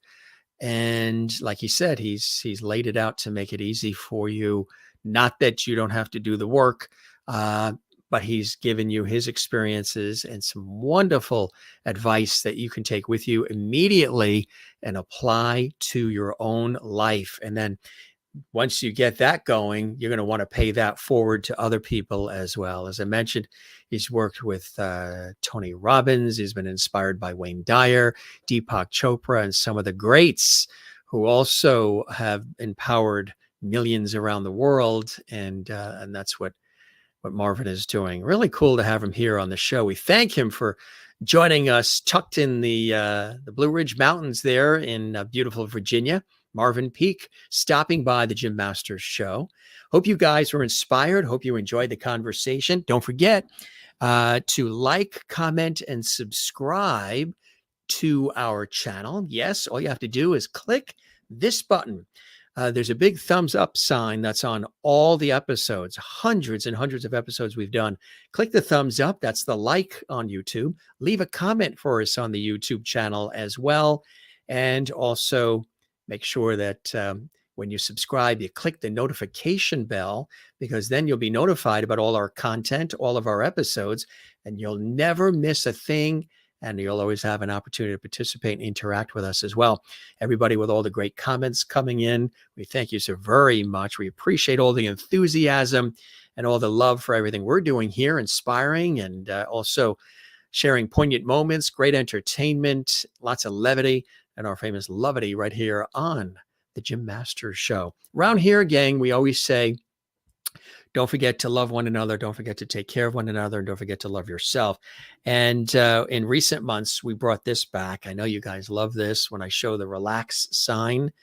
And like he said, he's laid it out to make it easy for you. Not that you don't have to do the work, but he's given you his experiences and some wonderful advice that you can take with you immediately and apply to your own life. And then once you get that going, you're going to want to pay that forward to other people as well. As I mentioned, he's worked with Tony Robbins. He's been inspired by Wayne Dyer, Deepak Chopra, and some of the greats who also have empowered millions around the world. And that's what Marvin is doing. Really cool to have him here on the show. We thank him for joining us tucked in the Blue Ridge Mountains there in beautiful Virginia. Marvin Peake stopping by the Jim Masters Show. Hope you guys were inspired. Hope you enjoyed the conversation. Don't forget, to like, comment, and subscribe to our channel. Yes, all you have to do is click this button. There's a big thumbs up sign that's on all the episodes, hundreds and hundreds of episodes we've done. Click the thumbs up. That's the like on YouTube. Leave a comment for us on the YouTube channel as well. And also make sure that when you subscribe, you click the notification bell, because then you'll be notified about all our content, all of our episodes, and you'll never miss a thing. And you'll always have an opportunity to participate and interact with us as well. Everybody with all the great comments coming in, we thank you so very much. We appreciate all the enthusiasm and all the love for everything we're doing here, inspiring and also sharing poignant moments, great entertainment, lots of levity, and our famous levity right here on the Jim Masters Show. Around here, gang, we always say, don't forget to love one another. Don't forget to take care of one another. And don't forget to love yourself. And in recent months, we brought this back. I know you guys love this when I show the relax sign,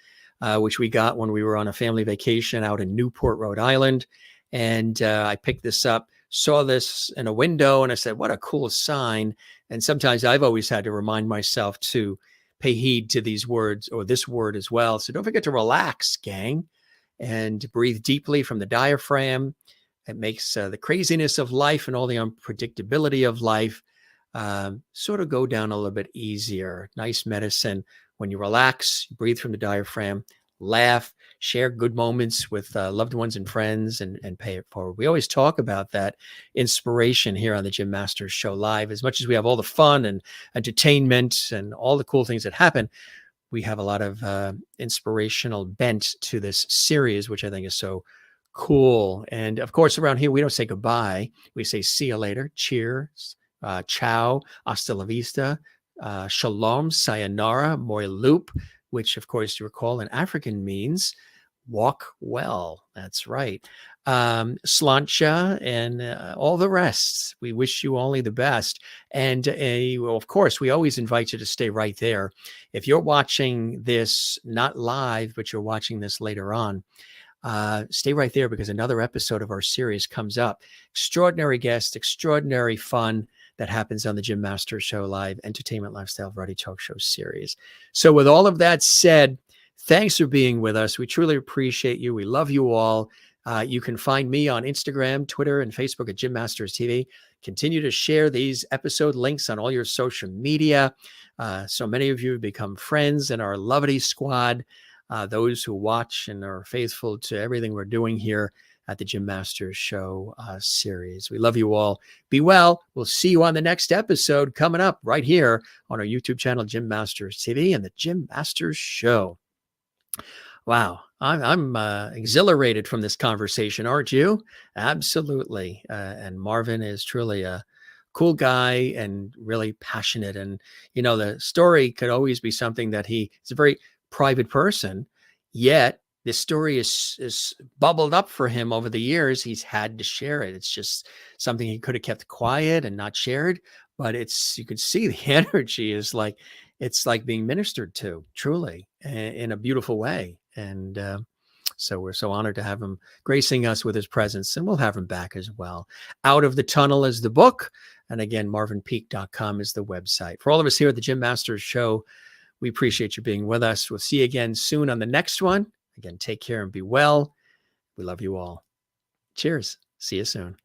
which we got when we were on a family vacation out in Newport, Rhode Island. And I picked this up, saw this in a window, and I said, what a cool sign. And sometimes I've always had to remind myself to pay heed to these words, or this word as well. So don't forget to relax, gang, and breathe deeply from the diaphragm. It makes the craziness of life and all the unpredictability of life sort of go down a little bit easier. Nice medicine. When you relax, breathe from the diaphragm, laugh, share good moments with loved ones and friends, and pay it forward. We always talk about that inspiration here on the Jim Masters Show Live. As much as we have all the fun and entertainment and all the cool things that happen, we have a lot of inspirational bent to this series, which I think is so cool. And of course, around here, we don't say goodbye. We say see you later, cheers, ciao, hasta la vista, shalom, sayonara, moi loop, which of course you recall in African means walk well. That's right. Slancha and all the rest. We wish you only the best. And well, of course, we always invite you to stay right there. If you're watching this not live, but you're watching this later on, stay right there, because another episode of our series comes up. Extraordinary guest, extraordinary fun that happens on the Jim Masters Show Live, entertainment, lifestyle, variety talk show series. So with all of that said, thanks for being with us. We truly appreciate you. We love you all. You can find me on Instagram, Twitter, and Facebook at Jim Masters TV. Continue to share these episode links on all your social media. So many of you have become friends in our Lovity Squad, those who watch and are faithful to everything we're doing here at the Jim Masters Show series. We love you all. Be well. We'll see you on the next episode coming up right here on our YouTube channel, Jim Masters TV and the Jim Masters Show. Wow, I'm exhilarated from this conversation, aren't you? Absolutely. And Marvin is truly a cool guy and really passionate. And, you know, the story could always be something that he's a very private person, yet this story is bubbled up for him over the years. He's had to share it. It's just something he could have kept quiet and not shared, but you could see the energy is like, it's like being ministered to, truly, in a beautiful way. And so we're so honored to have him gracing us with his presence, and we'll have him back as well. Out of the Tunnel is the book. And again, marvinpeake.com is the website. For all of us here at the Jim Masters Show, we appreciate you being with us. We'll see you again soon on the next one. Again, take care and be well. We love you all. Cheers. See you soon.